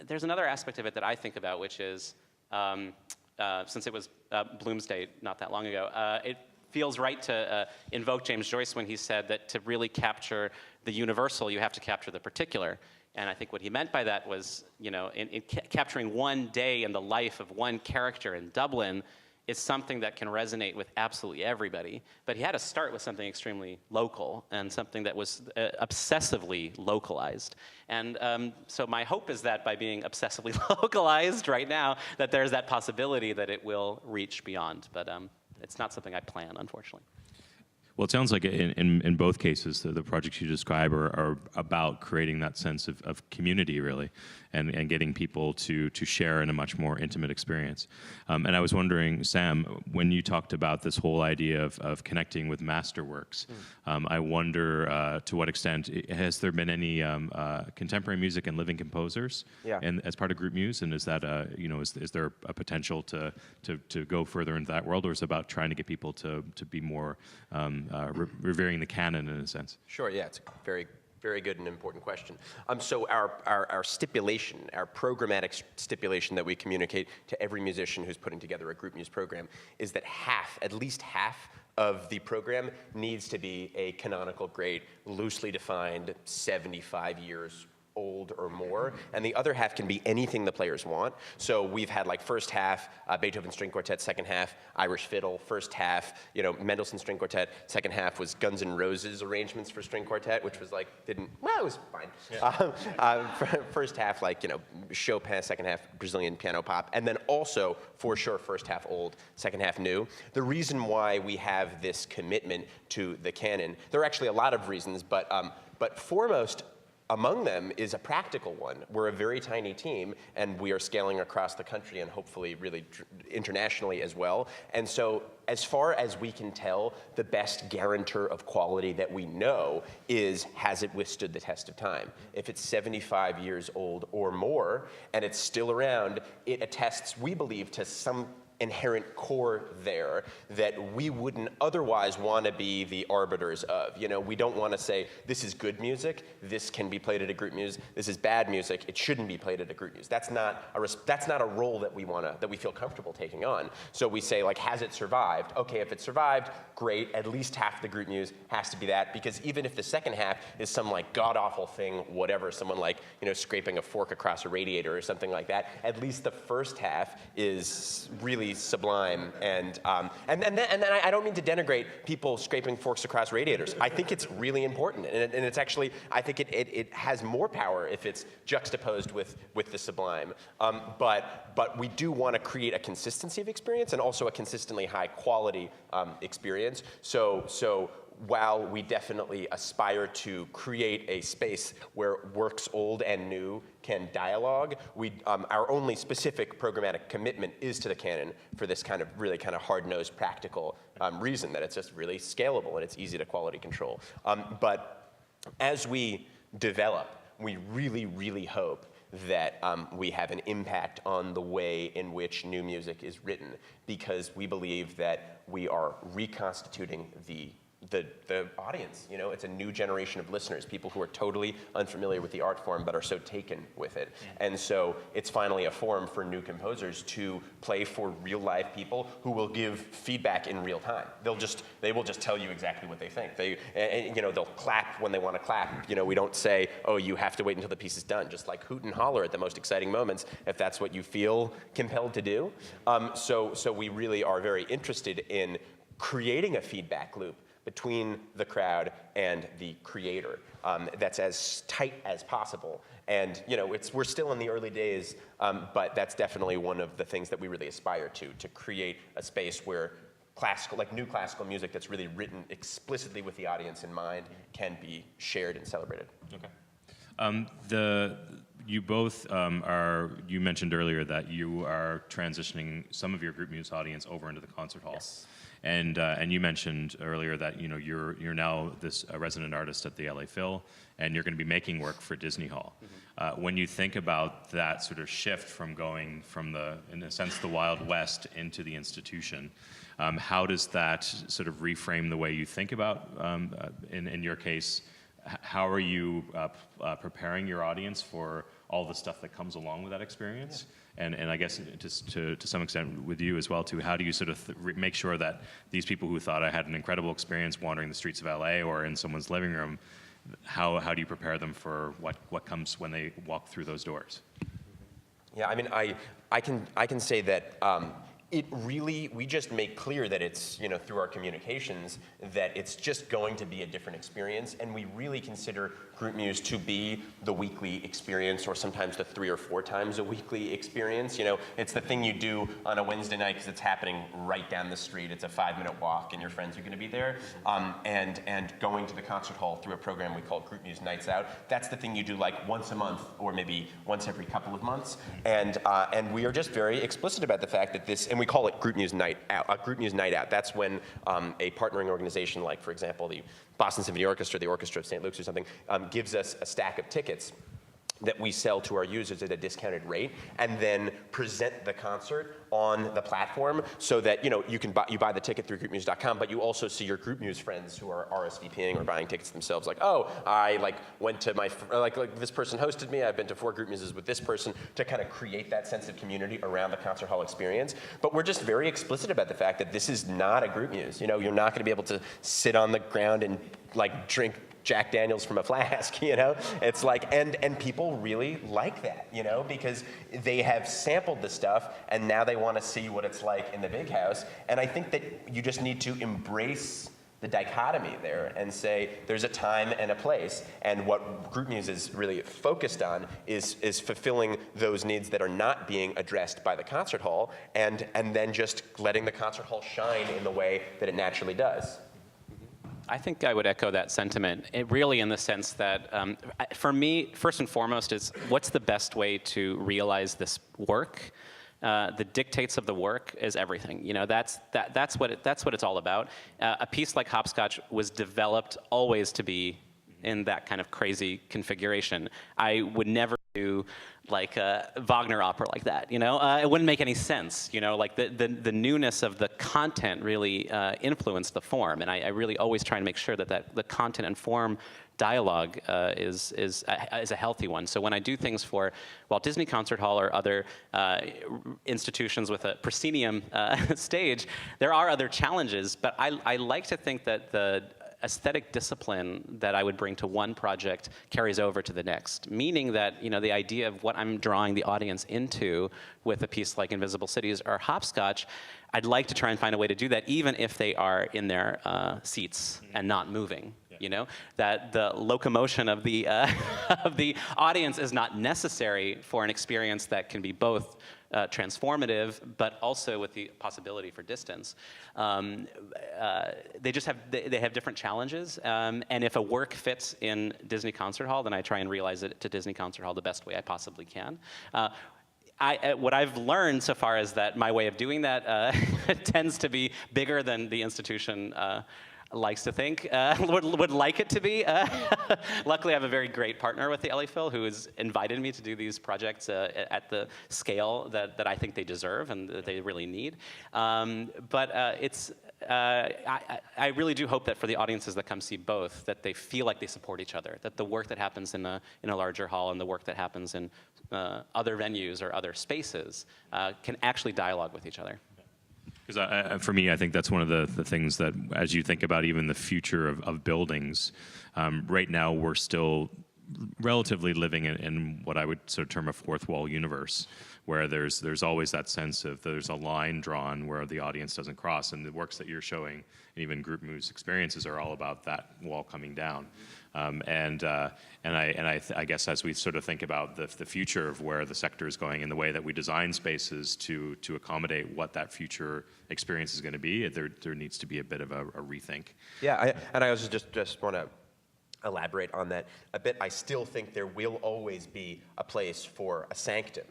There's another aspect of it that I think about, which is since it was Bloomsday not that long ago, it feels right to invoke James Joyce when he said that to really capture the universal, you have to capture the particular. And I think what he meant by that was, in capturing one day in the life of one character in Dublin is something that can resonate with absolutely everybody. But he had to start with something extremely local and something that was obsessively localized. And so my hope is that by being obsessively localized right now, that there's that possibility that it will reach beyond. But it's not something I plan, unfortunately. Well, it sounds like in both cases, the projects you describe are about creating that sense of community, really, and getting people to share in a much more intimate experience. And I was wondering, Sam, when you talked about this whole idea of connecting with masterworks, I wonder to what extent has there been any contemporary music and living composers as part of GroupMuse, and is that is there a potential to go further into that world, or is it about trying to get people to be more revering the canon in a sense? Sure, yeah, it's a very, very good and important question. So our stipulation, our programmatic stipulation that we communicate to every musician who's putting together a GroupMuse program is that at least half of the program needs to be a canonical grade, loosely defined, 75 years old or more, and the other half can be anything the players want. So we've had first half, Beethoven String Quartet, second half, Irish Fiddle, first half, Mendelssohn String Quartet, second half was Guns N' Roses arrangements for String Quartet, which was it was fine. Yeah. First half, Chopin, second half, Brazilian piano pop, and then also, for sure, first half old, second half new. The reason why we have this commitment to the canon, there are actually a lot of reasons, but foremost, among them is a practical one. We're a very tiny team, and we are scaling across the country and hopefully really internationally as well. And so as far as we can tell, the best guarantor of quality that we know is, has it withstood the test of time? If it's 75 years old or more, and it's still around, it attests, we believe, to some inherent core there that we wouldn't otherwise want to be the arbiters of. We don't want to say, this is good music, this can be played at a GroupMuse, this is bad music, it shouldn't be played at a GroupMuse. That's not a role that we feel comfortable taking on. So we say, has it survived? Okay, if it survived, great, at least half the GroupMuse has to be that, because even if the second half is some god-awful thing, whatever, someone scraping a fork across a radiator or something like that, at least the first half is really sublime, and then I don't mean to denigrate people scraping forks across radiators. I think it's really important, and it's actually, I think it has more power if it's juxtaposed with the sublime. But we do want to create a consistency of experience and also a consistently high quality experience. So while we definitely aspire to create a space where works old and new can dialogue, our only specific programmatic commitment is to the canon for this really hard-nosed practical reason that it's just really scalable and it's easy to quality control. But as we develop, we really, really hope that we have an impact on the way in which new music is written, because we believe that we are reconstituting the audience. You know, it's a new generation of listeners, people who are totally unfamiliar with the art form but are so taken with it. And so it's finally a forum for new composers to play for real live people who will give feedback in real time. They will just tell you exactly what they think. You know, they'll clap when they want to clap. You know, we don't say, oh, you have to wait until the piece is done. Just like hoot and holler at the most exciting moments if that's what you feel compelled to do. So we really are very interested in creating a feedback loop between the crowd and the creator that's as tight as possible. And you know, we're still in the early days, but that's definitely one of the things that we really aspire to create a space where new classical music that's really written explicitly with the audience in mind can be shared and celebrated. Okay. You both you mentioned earlier that you are transitioning some of your GroupMuse audience over into the concert hall. Yes. And you mentioned earlier that you're now this resident artist at the LA Phil, and you're going to be making work for Disney Hall. Mm-hmm. When you think about that sort of shift from going from in a sense, the Wild West into the institution, how does that sort of reframe the way you think about, in your case, how are you preparing your audience for all the stuff that comes along with that experience? Yeah. And I guess just to some extent with you as well too, how do you sort of make sure that these people who thought I had an incredible experience wandering the streets of LA or in someone's living room, how do you prepare them for what comes when they walk through those doors? Yeah, I mean, I can say that we just make clear that it's, you know, through our communications, that it's just going to be a different experience, and we really consider GroupMuse to be the weekly experience, or sometimes the 3 or 4 times a weekly experience. You know, it's the thing you do on a Wednesday night because it's happening right down the street. It's a 5-minute walk, and your friends are going to be there. And going to the concert hall through a program we call GroupMuse Nights Out. That's the thing you do like once a month, or maybe once every couple of months. And we are just very explicit about the fact that this, and we call it GroupMuse Night Out. GroupMuse Night Out. That's when a partnering organization, like for example the Boston Symphony Orchestra, the Orchestra of St. Luke's or something, gives us a stack of tickets that we sell to our users at a discounted rate, and then present the concert on the platform, so that you buy the ticket through groupmuse.com, but you also see your GroupMuse friends who are RSVPing or buying tickets themselves. Like, oh, I went to like this person hosted me. I've been to 4 GroupMuses with this person, to kind of create that sense of community around the concert hall experience. But we're just very explicit about the fact that this is not a GroupMuse. You know, you're not going to be able to sit on the ground and drink Jack Daniels from a flask, you know? It's like, and people really like that, you know, because they have sampled the stuff and now they want to see what it's like in the big house. And I think that you just need to embrace the dichotomy there and say there's a time and a place. And what GroupMuse is really focused on is fulfilling those needs that are not being addressed by the concert hall, and then just letting the concert hall shine in the way that it naturally does. I think I would echo that sentiment, really in the sense that, for me, first and foremost, is what's the best way to realize this work? The dictates of the work is everything. You know, that's what it's all about. A piece like Hopscotch was developed always to be in that kind of crazy configuration. I would never do like a Wagner opera like that, you know? It wouldn't make any sense, you know? Like the newness of the content really influenced the form, and I really always try and make sure that the content and form dialogue is a healthy one. So when I do things for Walt Disney Concert Hall or other institutions with a proscenium stage, there are other challenges, but I like to think that the aesthetic discipline that I would bring to one project carries over to the next, meaning that, you know, the idea of what I'm drawing the audience into with a piece like Invisible Cities or Hopscotch, I'd like to try and find a way to do that even if they are in their seats and not moving. You know, that the locomotion of the of the audience is not necessary for an experience that can be both transformative, but also with the possibility for distance. They just have different challenges, and if a work fits in Disney Concert Hall, then I try and realize it to Disney Concert Hall the best way I possibly can. What I've learned so far is that my way of doing that tends to be bigger than the institution likes to think, would like it to be. Luckily, I have a very great partner with the LA Phil who has invited me to do these projects at the scale that I think they deserve and that they really need. I really do hope that for the audiences that come see both, that they feel like they support each other, that the work that happens in a larger hall and the work that happens in other venues or other spaces can actually dialogue with each other. Because for me, I think that's one of the things that, as you think about even the future of buildings, right now we're still relatively living in what I would sort of term a fourth wall universe, where there's always that sense of there's a line drawn where the audience doesn't cross, and the works that you're showing, and even GroupMuse experiences, are all about that wall coming down. I guess as we sort of think about the future of where the sector is going and the way that we design spaces to accommodate what that future experience is going to be, there needs to be a bit of a rethink. Yeah, I also just want to elaborate on that a bit. I still think there will always be a place for a sanctum,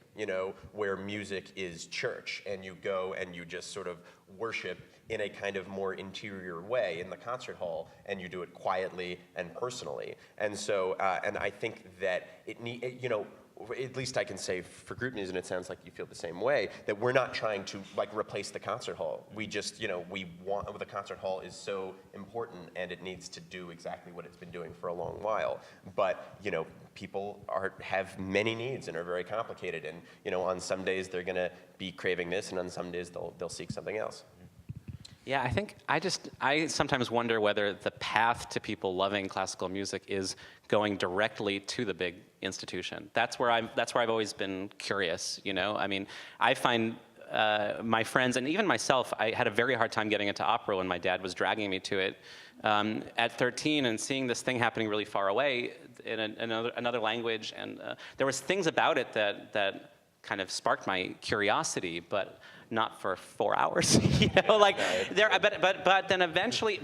where music is church, and you go and you just sort of worship in a kind of more interior way in the concert hall, and you do it quietly and personally. And so, and I think that at least I can say for GroupMuse, and it sounds like you feel the same way, that we're not trying to replace the concert hall. We just, we want, the concert hall is so important and it needs to do exactly what it's been doing for a long while. But, people have many needs and are very complicated, and, on some days they're gonna be craving this, and on some days they'll seek something else. Yeah, I think I sometimes wonder whether the path to people loving classical music is going directly to the big institution. That's where I've always been curious. I mean, I find my friends and even myself, I had a very hard time getting into opera when my dad was dragging me to it at 13, and seeing this thing happening really far away in another language, and there was things about it that kind of sparked my curiosity, but not for 4 hours, but then eventually,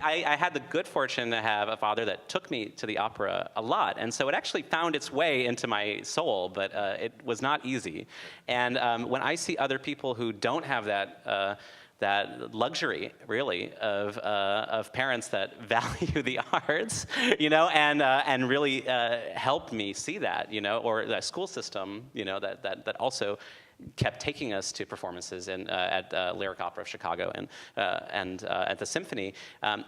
I had the good fortune to have a father that took me to the opera a lot, and so it actually found its way into my soul, but it was not easy. And when I see other people who don't have that luxury, really, of parents that value the arts, and really helped me see that, or the school system, that also kept taking us to performances at Lyric Opera of Chicago and at the Symphony.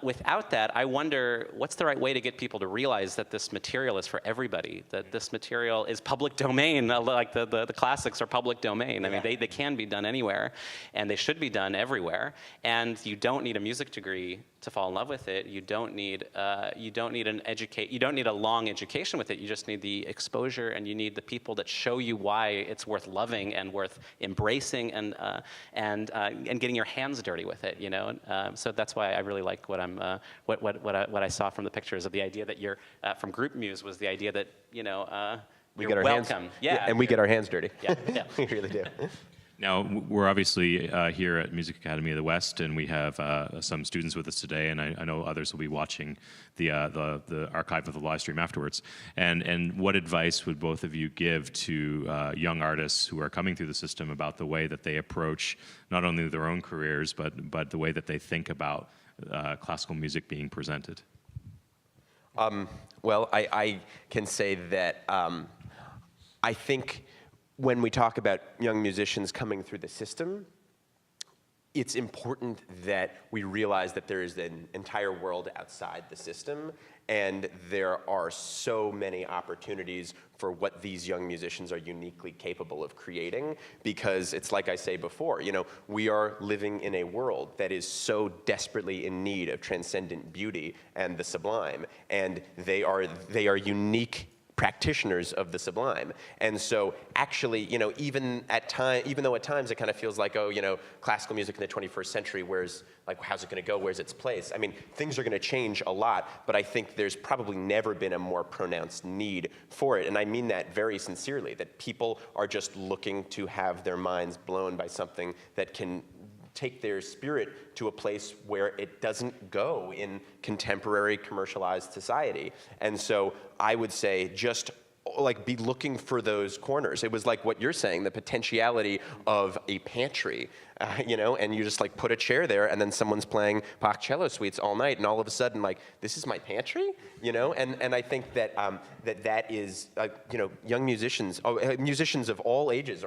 Without that, I wonder what's the right way to get people to realize that this material is for everybody, that this material is public domain, like the classics are public domain. I mean, they can be done anywhere, and they should be done everywhere. And you don't need a music degree to fall in love with it. You don't need a long education with it. You just need the exposure, and you need the people that show you why it's worth loving and worth embracing, and getting your hands dirty with it. So that's why I really like what I saw from the pictures of the idea that you're from GroupMuse was the idea that we get our welcome. Hands, and we get our hands dirty. Yeah. We really do. Now, we're obviously here at Music Academy of the West, and we have some students with us today, and I know others will be watching the archive of the live stream afterwards. And what advice would both of you give to young artists who are coming through the system about the way that they approach not only their own careers, but the way that they think about classical music being presented? Well, I can say that I think when we talk about young musicians coming through the system, it's important that we realize that there is an entire world outside the system, and there are so many opportunities for what these young musicians are uniquely capable of creating, because it's like I say before, we are living in a world that is so desperately in need of transcendent beauty and the sublime, and they are unique practitioners of the sublime. And so actually, even though at times it kind of feels like, classical music in the 21st century, how's it going to go? Where's its place? I mean, things are going to change a lot, but I think there's probably never been a more pronounced need for it. And I mean that very sincerely, that people are just looking to have their minds blown by something that can take their spirit to a place where it doesn't go in contemporary commercialized society. And so I would say just like be looking for those corners. It was like what you're saying, the potentiality of a pantry, you know, and you just like put a chair there, and then someone's playing Bach cello suites all night, and all of a sudden, like, this is my pantry, you know. And I think that that is, you know, young musicians, musicians of all ages,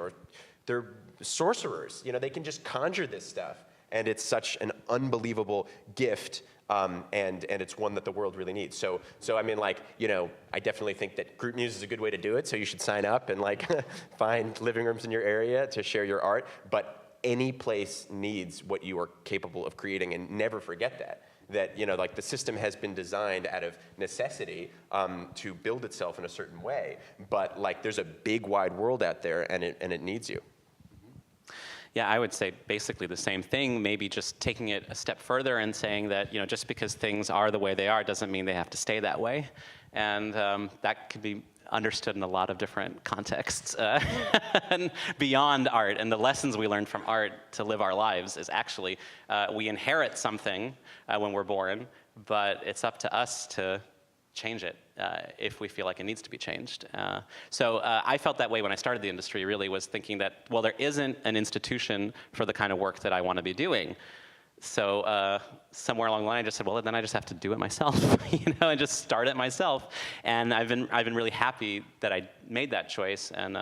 they're sorcerers. You know, they can just conjure this stuff, and it's such an unbelievable gift. And it's one that the world really needs. So I mean, like, you know, I definitely think that GroupMuse is a good way to do it. So you should sign up and like find living rooms in your area to share your art. But any place needs what you are capable of creating, and never forget that, you know, like the system has been designed out of necessity to build itself in a certain way. But like, there's a big wide world out there, and it needs you. Yeah, I would say basically the same thing, maybe just taking it a step further and saying that, you know, just because things are the way they are doesn't mean they have to stay that way. And that could be understood in a lot of different contexts and beyond art. And the lessons we learn from art to live our lives is actually we inherit something when we're born, but it's up to us to change it if we feel like it needs to be changed. So I felt that way when I started the industry, really was thinking that, well, there isn't an institution for the kind of work that I want to be doing. So somewhere along the line, I just said, well, then I just have to do it myself, you know, and just start it myself. And I've been really happy that I made that choice. And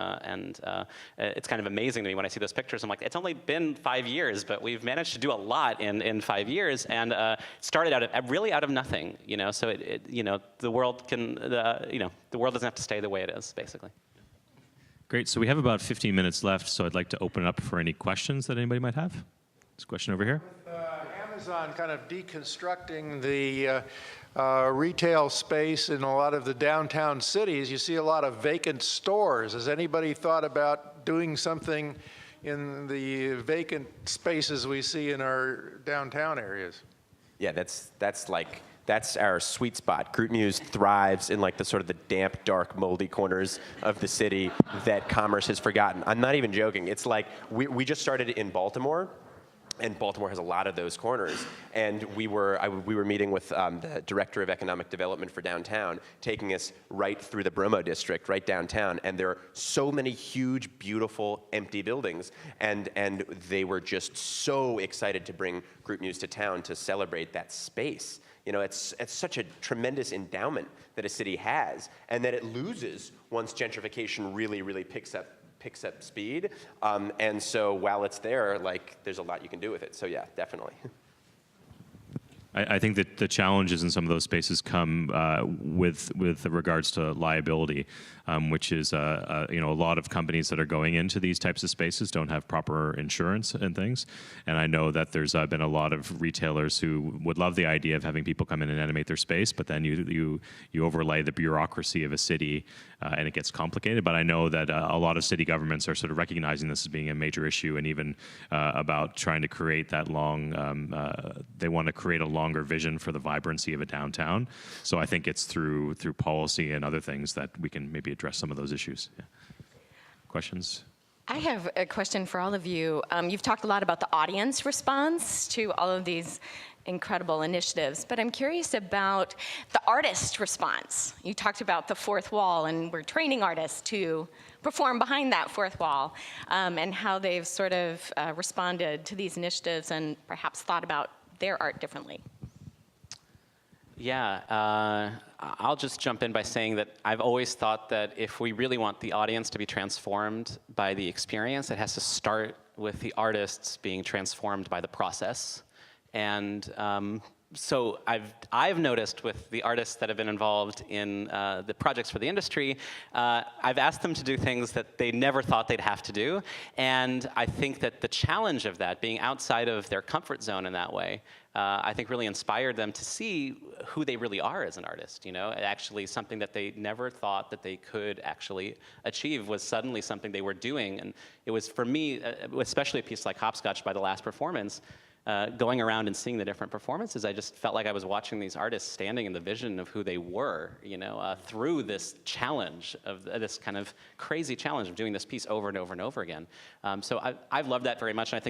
it's kind of amazing to me when I see those pictures. I'm like, it's only been 5 years, but we've managed to do a lot in 5 years. And started really out of nothing, you know. So you know, the world can, you know, the world doesn't have to stay the way it is, basically. Great. So we have about 15 minutes left. So I'd like to open it up for any questions that anybody might have. This question over here. Amazon kind of deconstructing the retail space in a lot of the downtown cities, you see a lot of vacant stores. Has anybody thought about doing something in the vacant spaces we see in our downtown areas? Yeah, that's our sweet spot. GroupMuse thrives in like the sort of the damp, dark, moldy corners of the city that commerce has forgotten. I'm not even joking. It's like we just started in Baltimore. And Baltimore has a lot of those corners. And we were meeting with the director of economic development for downtown, taking us right through the Bromo district, right downtown. And there are so many huge, beautiful, empty buildings. And they were just so excited to bring GroupMuse to town to celebrate that space. You know, it's such a tremendous endowment that a city has, and that it loses once gentrification really, really picks up speed. And so while it's there, like, there's a lot you can do with it. So yeah, definitely. I think that the challenges in some of those spaces come with regards to liability, which is you know, a lot of companies that are going into these types of spaces don't have proper insurance and things. And I know that there's been a lot of retailers who would love the idea of having people come in and animate their space, but then you overlay the bureaucracy of a city and it gets complicated. But I know that a lot of city governments are sort of recognizing this as being a major issue, and even about trying to create that they want to create a longer vision for the vibrancy of a downtown. So I think it's through policy and other things that we can maybe address some of those issues. Yeah. Questions? I have a question for all of you. You've talked a lot about the audience response to all of these incredible initiatives, but I'm curious about the artist response. You talked about the fourth wall, and we're training artists to perform behind that fourth wall, and how they've sort of responded to these initiatives and perhaps thought about their art differently. Yeah, I'll just jump in by saying that I've always thought that if we really want the audience to be transformed by the experience, it has to start with the artists being transformed by the process. And so I've noticed with the artists that have been involved in the projects for the industry, I've asked them to do things that they never thought they'd have to do. And I think that the challenge of that, being outside of their comfort zone in that way, I think really inspired them to see who they really are as an artist. You know, actually something that they never thought that they could actually achieve was suddenly something they were doing. And it was, for me, especially a piece like Hopscotch by the last performance, going around and seeing the different performances, I just felt like I was watching these artists standing in the vision of who they were, you know, through this challenge of this kind of crazy challenge of doing this piece over and over and over again. So I've loved that very much, and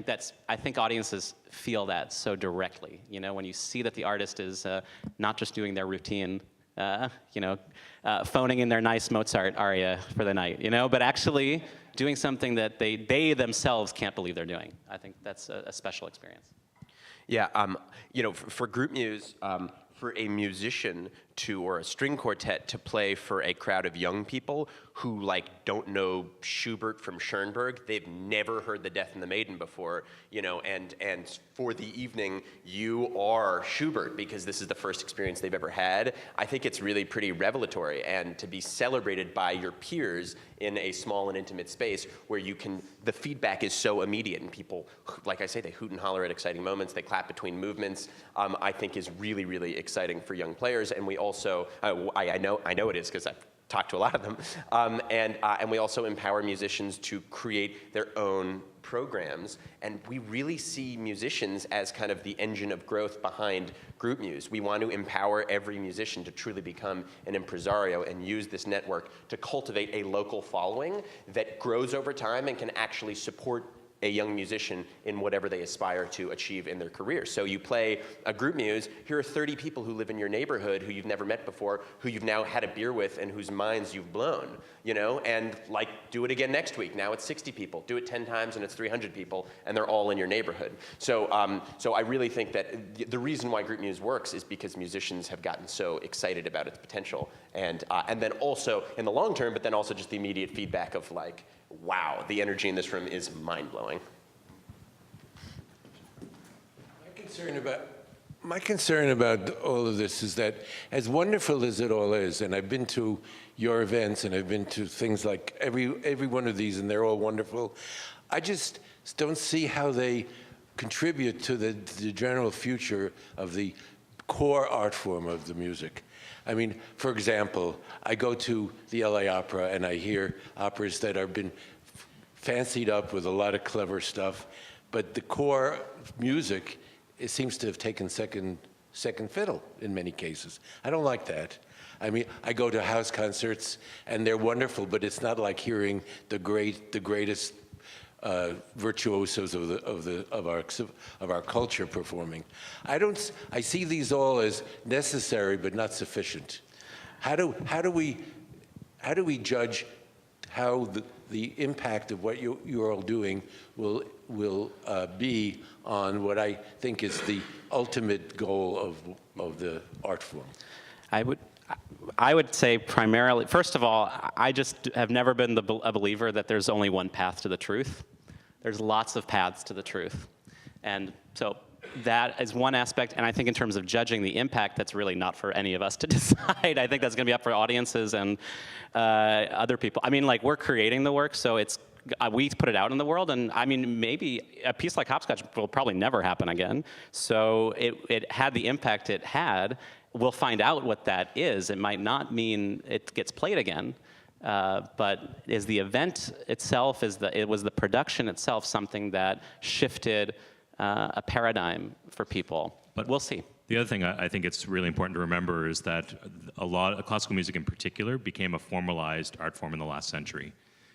I think audiences feel that so directly. You know, when you see that the artist is not just doing their routine, phoning in their nice Mozart aria for the night, but actually doing something that they themselves can't believe they're doing. I think that's a special experience. Yeah, for GroupMuse, for a musician or a string quartet to play for a crowd of young people who don't know Schubert from Schoenberg, they've never heard the Death and the Maiden before, and for the evening you are Schubert because this is the first experience they've ever had. I think it's really pretty revelatory, and to be celebrated by your peers in a small and intimate space where the feedback is so immediate and people, like I say, they hoot and holler at exciting moments, they clap between movements, I think is really, really exciting for young players. And we also, I know it is because I've talked to a lot of them, and we also empower musicians to create their own programs, and we really see musicians as kind of the engine of growth behind GroupMuse. We want to empower every musician to truly become an impresario and use this network to cultivate a local following that grows over time and can actually support a young musician in whatever they aspire to achieve in their career. So you play a GroupMuse, here are 30 people who live in your neighborhood who you've never met before, who you've now had a beer with and whose minds you've blown, and do it again next week. Now it's 60 people. Do it 10 times and it's 300 people, and they're all in your neighborhood. So I really think that the reason why GroupMuse works is because musicians have gotten so excited about its potential, and then also in the long term, but then also just the immediate feedback of wow, the energy in this room is mind-blowing. My concern about all of this is that, as wonderful as it all is, and I've been to your events and I've been to things like every one of these, and they're all wonderful, I just don't see how they contribute to the general future of the core art form of the music. I mean, for example, I go to the LA Opera and I hear operas that have been fancied up with a lot of clever stuff, but the core music, it seems to have taken second fiddle in many cases. I don't like that. I mean, I go to house concerts and they're wonderful, but it's not like hearing the greatest virtuosos of our culture performing. I see these all as necessary but not sufficient. How do we judge how the impact of what you're all doing will be on what I think is the ultimate goal of the art form? I would say primarily, first of all, I just have never been a believer that there's only one path to the truth. There's lots of paths to the truth. And so that is one aspect, and I think in terms of judging the impact, that's really not for any of us to decide. I think that's gonna be up for audiences and other people. I mean, we're creating the work, so we put it out in the world, and I mean, maybe a piece like Hopscotch will probably never happen again. So it had the impact it had. We'll find out what that is. It might not mean it gets played again, but is the event itself, it was the production itself something that shifted a paradigm for people? But we'll see. The other thing I think it's really important to remember is that a lot of classical music in particular became a formalized art form in the last century.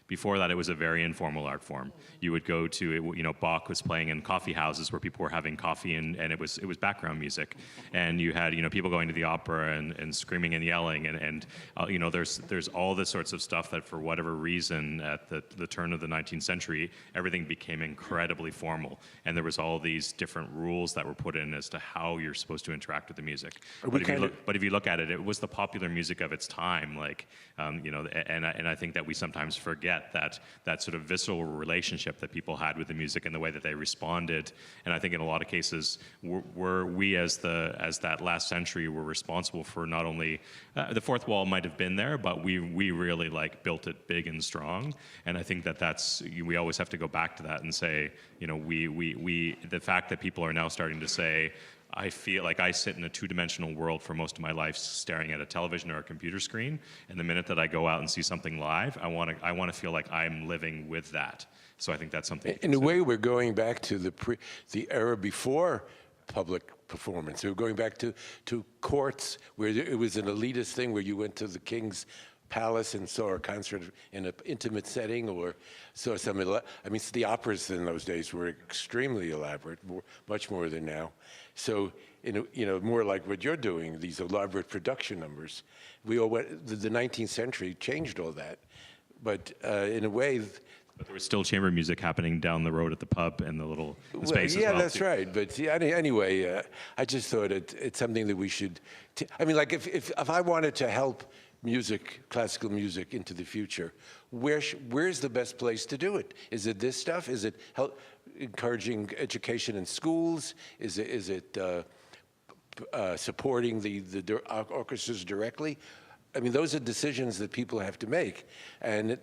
Before that, it was a very informal art form. You would go to, Bach was playing in coffee houses where people were having coffee, and it was background music. And you had, people going to the opera and screaming and yelling, and there's all this sorts of stuff that for whatever reason at the turn of the 19th century, everything became incredibly formal. And there was all these different rules that were put in as to how you're supposed to interact with the music. But if you look at it, it was the popular music of its time, and I think that we sometimes forget that sort of visceral relationship that people had with the music and the way that they responded. And I think in a lot of cases, we as that last century were responsible for not only the fourth wall might have been there, but we really built it big and strong. And I think we always have to go back to that and say, the fact that people are now starting to say, I feel like I sit in a two-dimensional world for most of my life, staring at a television or a computer screen. And the minute that I go out and see something live, I want to feel like I'm living with that. So I think that's something. In a way, we're going back to the era before public performance. We're going back to courts where it was an elitist thing, where you went to the king's palace and saw a concert in an intimate setting, or saw some. The operas in those days were extremely elaborate, much more than now. So more like what you're doing, these elaborate production numbers. We all went, the 19th century changed all that. But in a way, But there was still chamber music happening down the road at the pub and the little space as yeah, well. that's right. But yeah, anyway, I just thought it's something that we should. I mean, like if I wanted to help music, classical music, into the future, where's the best place to do it? Is it this stuff? Is it encouraging education in schools? Is it supporting the orchestras directly? I mean, those are decisions that people have to make, and it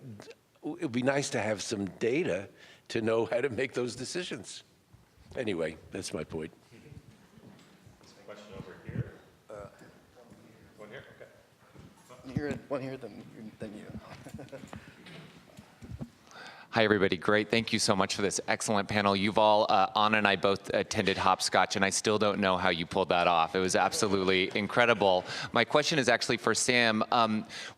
would be nice to have some data to know how to make those decisions. Anyway, that's my point. Question over here. One here? Okay. One here, then you. Hi, everybody. Great. Thank you so much for this excellent panel. Yuval, Anna and I both attended Hopscotch, and I still don't know how you pulled that off. It was absolutely incredible. My question is actually for Sam.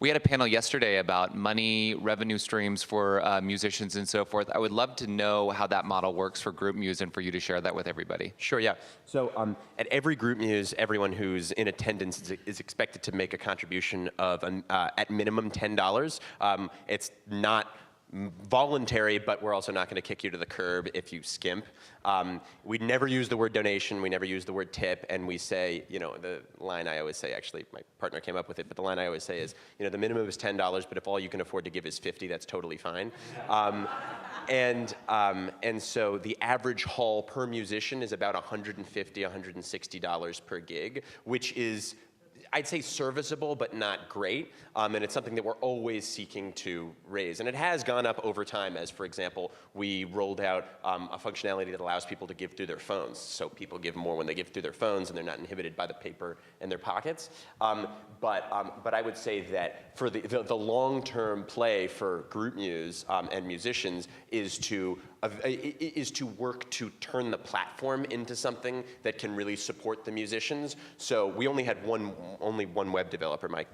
We had a panel yesterday about money, revenue streams for musicians and so forth. I would love to know how that model works for GroupMuse and for you to share that with everybody. Sure, yeah. So at every GroupMuse, everyone who's in attendance is expected to make a contribution of, at minimum, $10. It's not voluntary, but we're also not going to kick you to the curb if you skimp. We never use the word donation, we never use the word tip, and we say, the line I always say, actually, my partner came up with it, but the line I always say is, the minimum is $10, but if all you can afford to give is $50, that's totally fine. And so the average haul per musician is about $150, $160 per gig, which is, I'd say, serviceable, but not great. And it's something that we're always seeking to raise. And it has gone up over time as, for example, we rolled out a functionality that allows people to give through their phones. So people give more when they give through their phones and they're not inhibited by the paper in their pockets. But I would say that for the long-term play for GroupMuse and musicians is to work to turn the platform into something that can really support the musicians. So we only had only one web developer, my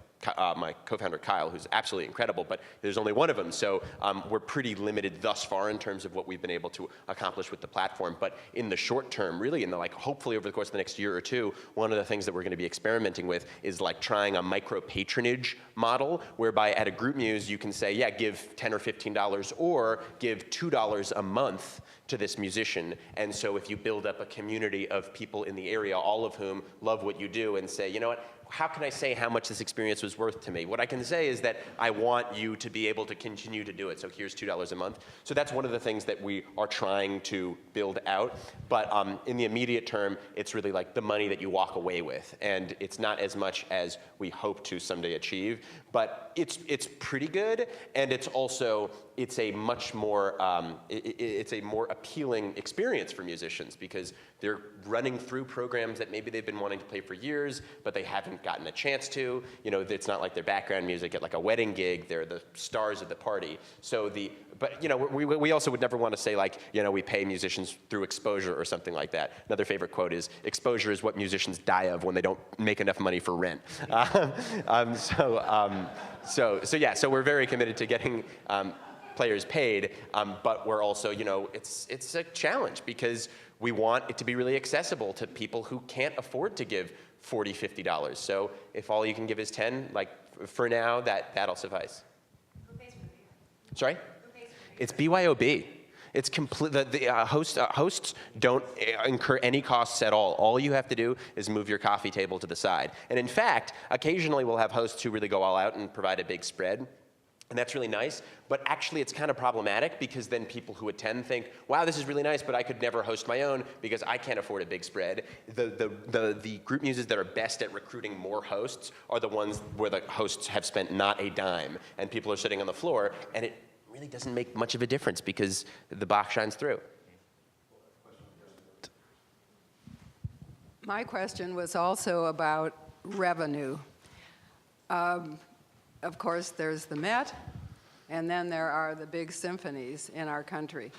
co-founder Kyle, who's absolutely incredible, but there's only one of them. So we're pretty limited thus far in terms of what we've been able to accomplish with the platform. But in the short term, really, hopefully over the course of the next year or two, one of the things that we're going to be experimenting with is trying a micro patronage model, whereby at a GroupMuse you can say, yeah, give $10 or $15 or give $2 a month to this musician. And so if you build up a community of people in the area, all of whom love what you do, and say, you know what, how can I say how much this experience was worth to me? What I can say is that I want you to be able to continue to do it. So here's $2 a month. So that's one of the things that we are trying to build out. But in the immediate term, it's really the money that you walk away with. And it's not as much as we hope to someday achieve. But it's pretty good. And it's also, it's a much more, it's a more appealing experience for musicians because they're running through programs that maybe they've been wanting to play for years, but they haven't gotten a chance to. It's not like their background music at a wedding gig. They're the stars of the party. So but we also would never want to say we pay musicians through exposure or something like that. Another favorite quote is, exposure is what musicians die of when they don't make enough money for rent. So we're very committed to getting players paid, but we're also, it's a challenge because we want it to be really accessible to people who can't afford to give $40, $50. So if all you can give is 10, for now, that'll suffice. Who pays for the Sorry? Who pays for It's BYOB. It's complete. The hosts don't incur any costs at all. All you have to do is move your coffee table to the side. And in fact, occasionally we'll have hosts who really go all out and provide a big spread. And that's really nice, but actually it's kind of problematic because then people who attend think, wow, this is really nice, but I could never host my own because I can't afford a big spread. The group muses that are best at recruiting more hosts are the ones where the hosts have spent not a dime and people are sitting on the floor, and it really doesn't make much of a difference because the box shines through. My question was also about revenue. Of course, there's the Met, and then there are the big symphonies in our country.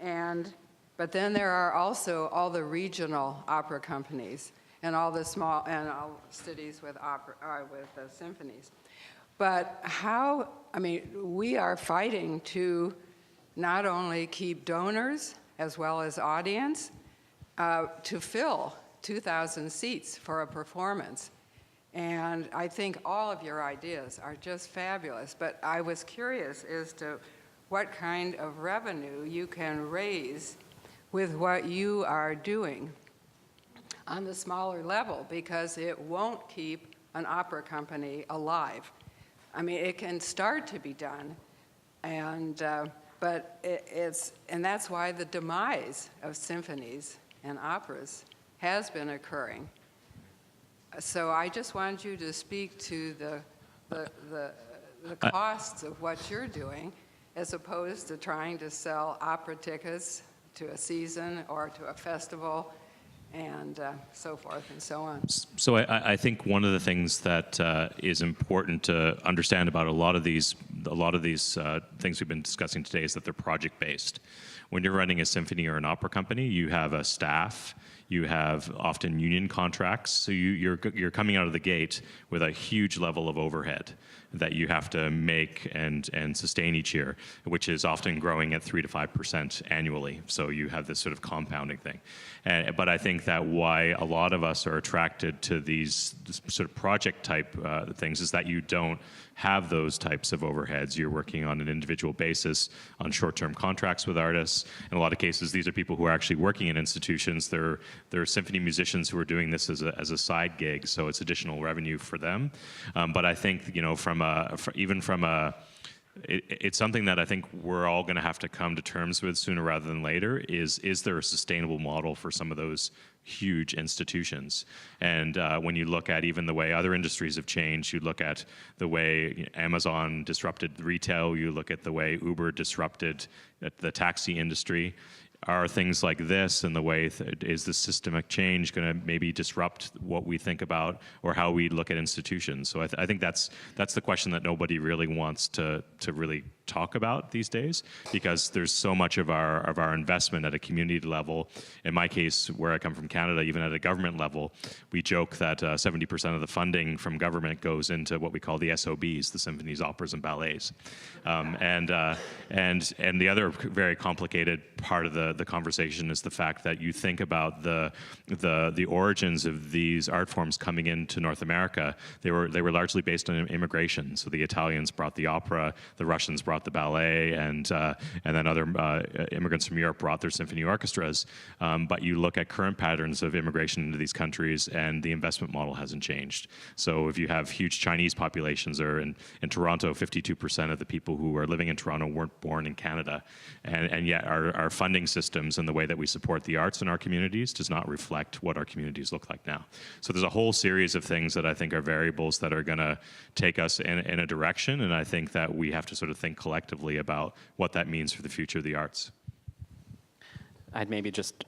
But then there are also all the regional opera companies and all the small cities with symphonies. But we are fighting to not only keep donors as well as audience to fill 2,000 seats for a performance. And I think all of your ideas are just fabulous, but I was curious as to what kind of revenue you can raise with what you are doing on the smaller level, because it won't keep an opera company alive. I mean, it can start to be done, and but and that's why the demise of symphonies and operas has been occurring. So I just wanted you to speak to the costs of what you're doing, as opposed to trying to sell opera tickets to a season or to a festival, and so forth and so on. So I think one of the things that is important to understand about a lot of these things we've been discussing today is that they're project-based. When you're running a symphony or an opera company, you have a staff, you have often union contracts, so you're coming out of the gate with a huge level of overhead that you have to make and sustain each year, which is often growing at 3 to 5% annually. So you have this sort of compounding thing. But I think that why a lot of us are attracted to these sort of project type things is that you don't have those types of overheads. You're working on an individual basis on short-term contracts with artists. In a lot of cases, these are people who are actually working in institutions. They're symphony musicians who are doing this as a side gig, so it's additional revenue for them. But I think, you know, it's something that I think we're all going to have to come to terms with sooner rather than later. Is there a sustainable model for some of those huge institutions? And when you look at even the way other industries have changed, you look at the way Amazon disrupted retail, you look at the way Uber disrupted the taxi industry. Are things like this and the way, is the systemic change going to maybe disrupt what we think about or how we look at institutions? So I think that's the question that nobody really wants to really talk about these days, because there's so much of our investment at a community level. In my case, where I come from Canada, even at a government level, we joke that 70% of the funding from government goes into what we call the SOBs, the symphonies, operas, and ballets. And the other very complicated part of the conversation is the fact that you think about the origins of these art forms coming into North America. They were largely based on immigration. So the Italians brought the opera, the Russians brought the ballet, and then other immigrants from Europe brought their symphony orchestras. But you look at current patterns of immigration into these countries, and the investment model hasn't changed. So if you have huge Chinese populations, or in Toronto, 52% of the people who are living in Toronto weren't born in Canada, and yet our funding systems and the way that we support the arts in our communities does not reflect what our communities look like now. So there's a whole series of things that I think are variables that are going to take us in a direction, and I think that we have to sort of think collectively about what that means for the future of the arts. I'd maybe just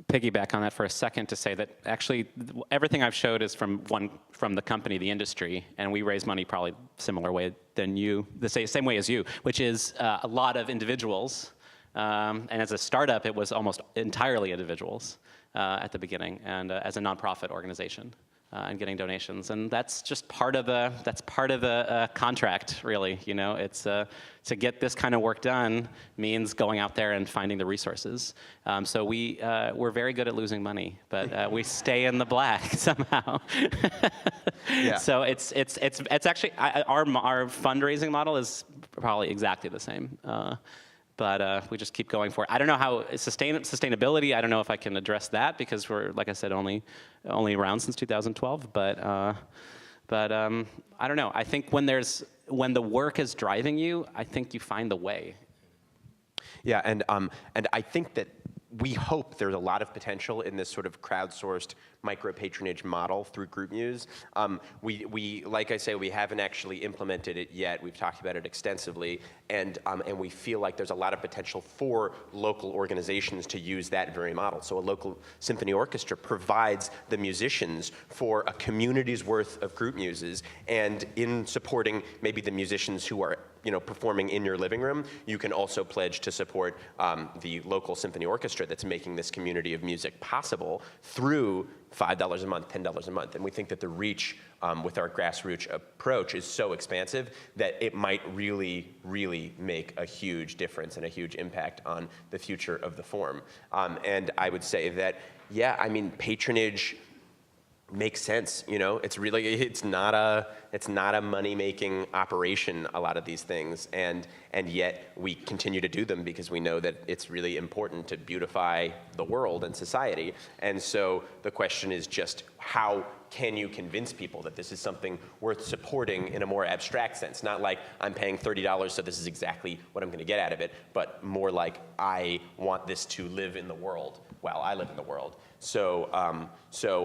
piggyback on that for a second to say that actually everything I've showed is from the company, the industry, and we raise money probably similar way than you, the same way as you, which is a lot of individuals. And as a startup, it was almost entirely individuals at the beginning, and as a nonprofit organization. And getting donations, and that's just part of the contract, really. You know, it's to get this kind of work done means going out there and finding the resources. So we're very good at losing money, but we stay in the black somehow. Yeah. So it's actually our fundraising model is probably exactly the same. But we just keep going for it. I don't know how sustainability. I don't know if I can address that, because we're, like I said, only around since 2012. But I don't know. I think when the work is driving you, I think you find the way. Yeah, and I think that we hope there's a lot of potential in this sort of crowdsourced micro-patronage model through GroupMuse. We, like I say, we haven't actually implemented it yet. We've talked about it extensively, and we feel like there's a lot of potential for local organizations to use that very model. So a local symphony orchestra provides the musicians for a community's worth of GroupMuses, and in supporting maybe the musicians who are performing in your living room, you can also pledge to support the local symphony orchestra that's making this community of music possible through $5 a month, $10 a month. And we think that the reach with our grassroots approach is so expansive that it might really, really make a huge difference and a huge impact on the future of the form. And I would say that, yeah, I mean, patronage makes sense. You know, it's not a money-making operation, a lot of these things, and yet we continue to do them because we know that it's really important to beautify the world and society. And so the question is just, how can you convince people that this is something worth supporting in a more abstract sense? Not like I'm paying $30, so this is exactly what I'm going to get out of it, but more like I want this to live in the world while I live in the world. So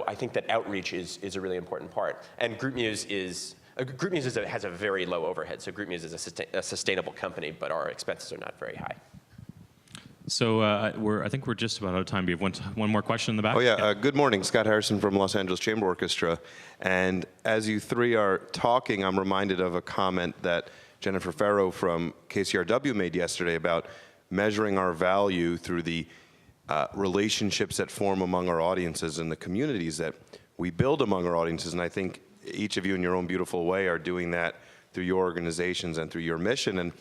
I think that outreach is a really important part. And GroupMuse has a very low overhead. So GroupMuse is a sustainable company, but our expenses are not very high. So I think we're just about out of time. We have one more question in the back. Oh yeah, good morning. Scott Harrison from Los Angeles Chamber Orchestra. And as you three are talking, I'm reminded of a comment that Jennifer Farrow from KCRW made yesterday about measuring our value through the relationships that form among our audiences and the communities that we build among our audiences. And I think each of you in your own beautiful way are doing that through your organizations and through your mission. And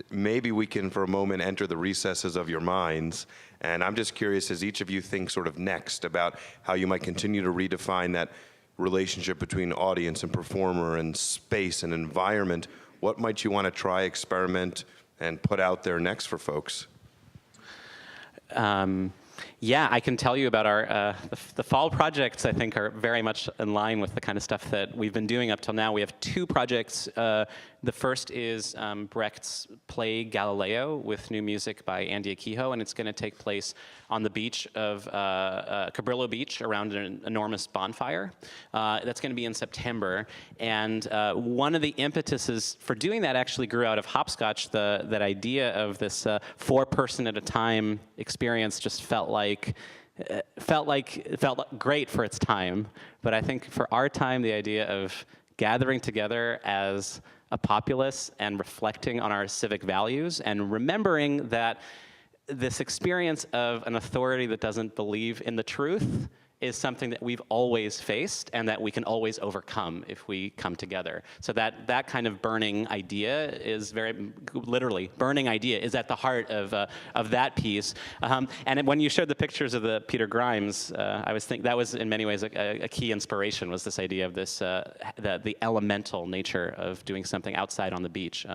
maybe we can for a moment enter the recesses of your minds. And I'm just curious, as each of you think sort of next about how you might continue to redefine that relationship between audience and performer and space and environment, what might you want to try, experiment, and put out there next for folks? Yeah, I can tell you about our the fall projects. I think are very much in line with the kind of stuff that we've been doing up till now. We have two projects. The first is Brecht's play Galileo with new music by Andy Akiho, and it's going to take place on the beach of Cabrillo Beach around an enormous bonfire. That's going to be in September, and one of the impetuses for doing that actually grew out of hopscotch. That idea of this 4-person at a time experience just felt great for its time, but I think for our time, the idea of gathering together as a populace and reflecting on our civic values and remembering that this experience of an authority that doesn't believe in the truth is something that we've always faced and that we can always overcome if we come together. So that kind of burning idea is very, literally, burning idea is at the heart of that piece. And when you showed the pictures of the Peter Grimes, I was thinking that was in many ways a key inspiration, was this idea of this, the elemental nature of doing something outside on the beach.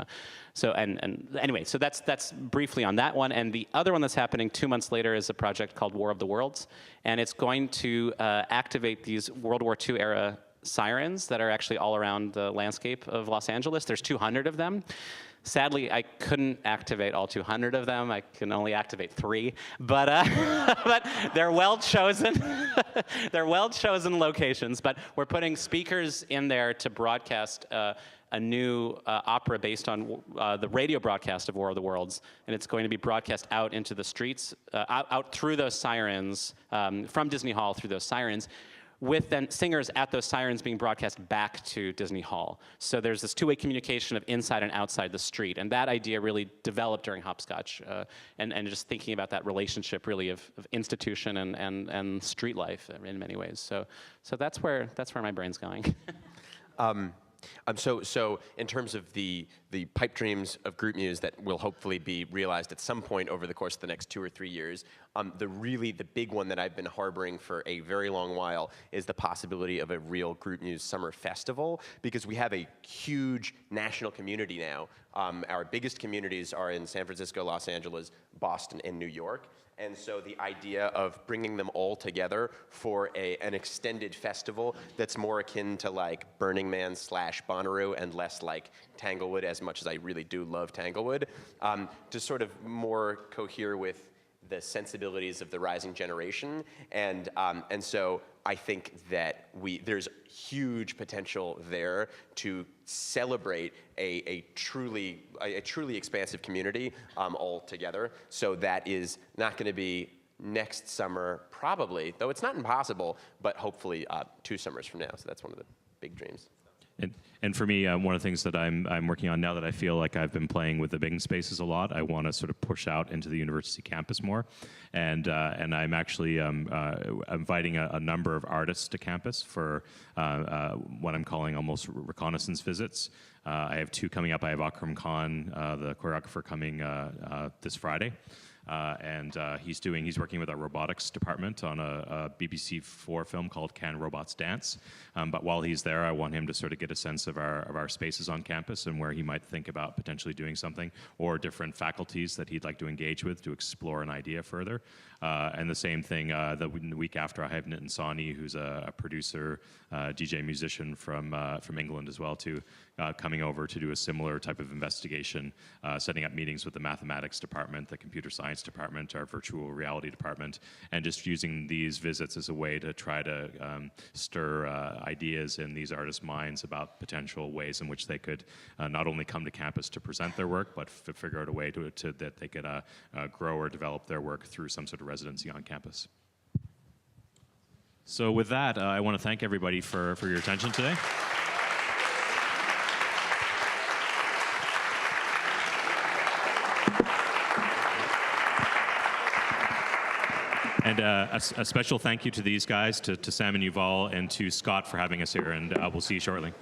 So anyway, so that's briefly on that one. And the other one that's happening 2 months later is a project called War of the Worlds, and it's going to activate these World War II era sirens that are actually all around the landscape of Los Angeles. There's 200 of them. Sadly, I couldn't activate all 200 of them. I can only activate 3, but but they're well chosen. They're well chosen locations. But we're putting speakers in there to broadcast a new opera based on the radio broadcast of War of the Worlds, and it's going to be broadcast out into the streets, out through those sirens, from Disney Hall through those sirens, with then singers at those sirens being broadcast back to Disney Hall. So there's this two-way communication of inside and outside the street, and that idea really developed during Hopscotch, and just thinking about that relationship really of institution and street life in many ways. So that's where my brain's going. So in terms of the pipe dreams of GroupMuse that will hopefully be realized at some point over the course of the next 2 or 3 years, the big one that I've been harboring for a very long while is the possibility of a real GroupMuse summer festival, because we have a huge national community now. Our biggest communities are in San Francisco, Los Angeles, Boston, and New York. And so the idea of bringing them all together for an extended festival that's more akin to like Burning Man / Bonnaroo and less like Tanglewood, as much as I really do love Tanglewood, to sort of more cohere with the sensibilities of the rising generation. And so I think that there's huge potential there to celebrate a truly expansive community all together. So that is not going to be next summer, probably, though it's not impossible, but hopefully 2 summers from now. So that's one of the big dreams. And for me, one of the things that I'm working on now that I feel like I've been playing with the big spaces a lot, I want to sort of push out into the university campus more, and I'm actually inviting a number of artists to campus for what I'm calling almost reconnaissance visits. I have 2 coming up. I have Akram Khan, the choreographer, coming this Friday. He's working with our robotics department on a BBC4 film called Can Robots Dance? But while he's there, I want him to sort of get a sense of our spaces on campus and where he might think about potentially doing something, or different faculties that he'd like to engage with to explore an idea further. And the same thing the week after, I have Nitin Sawhney, who's a producer, DJ musician from England as well too, coming over to do a similar type of investigation, setting up meetings with the mathematics department, the computer science department, our virtual reality department, and just using these visits as a way to try to stir ideas in these artists' minds about potential ways in which they could not only come to campus to present their work, but figure out a way that they could grow or develop their work through some sort of residency on campus. So with that, I want to thank everybody for your attention today. And a special thank you to these guys, to Sam and Yuval, and to Scott for having us here, and we'll see you shortly.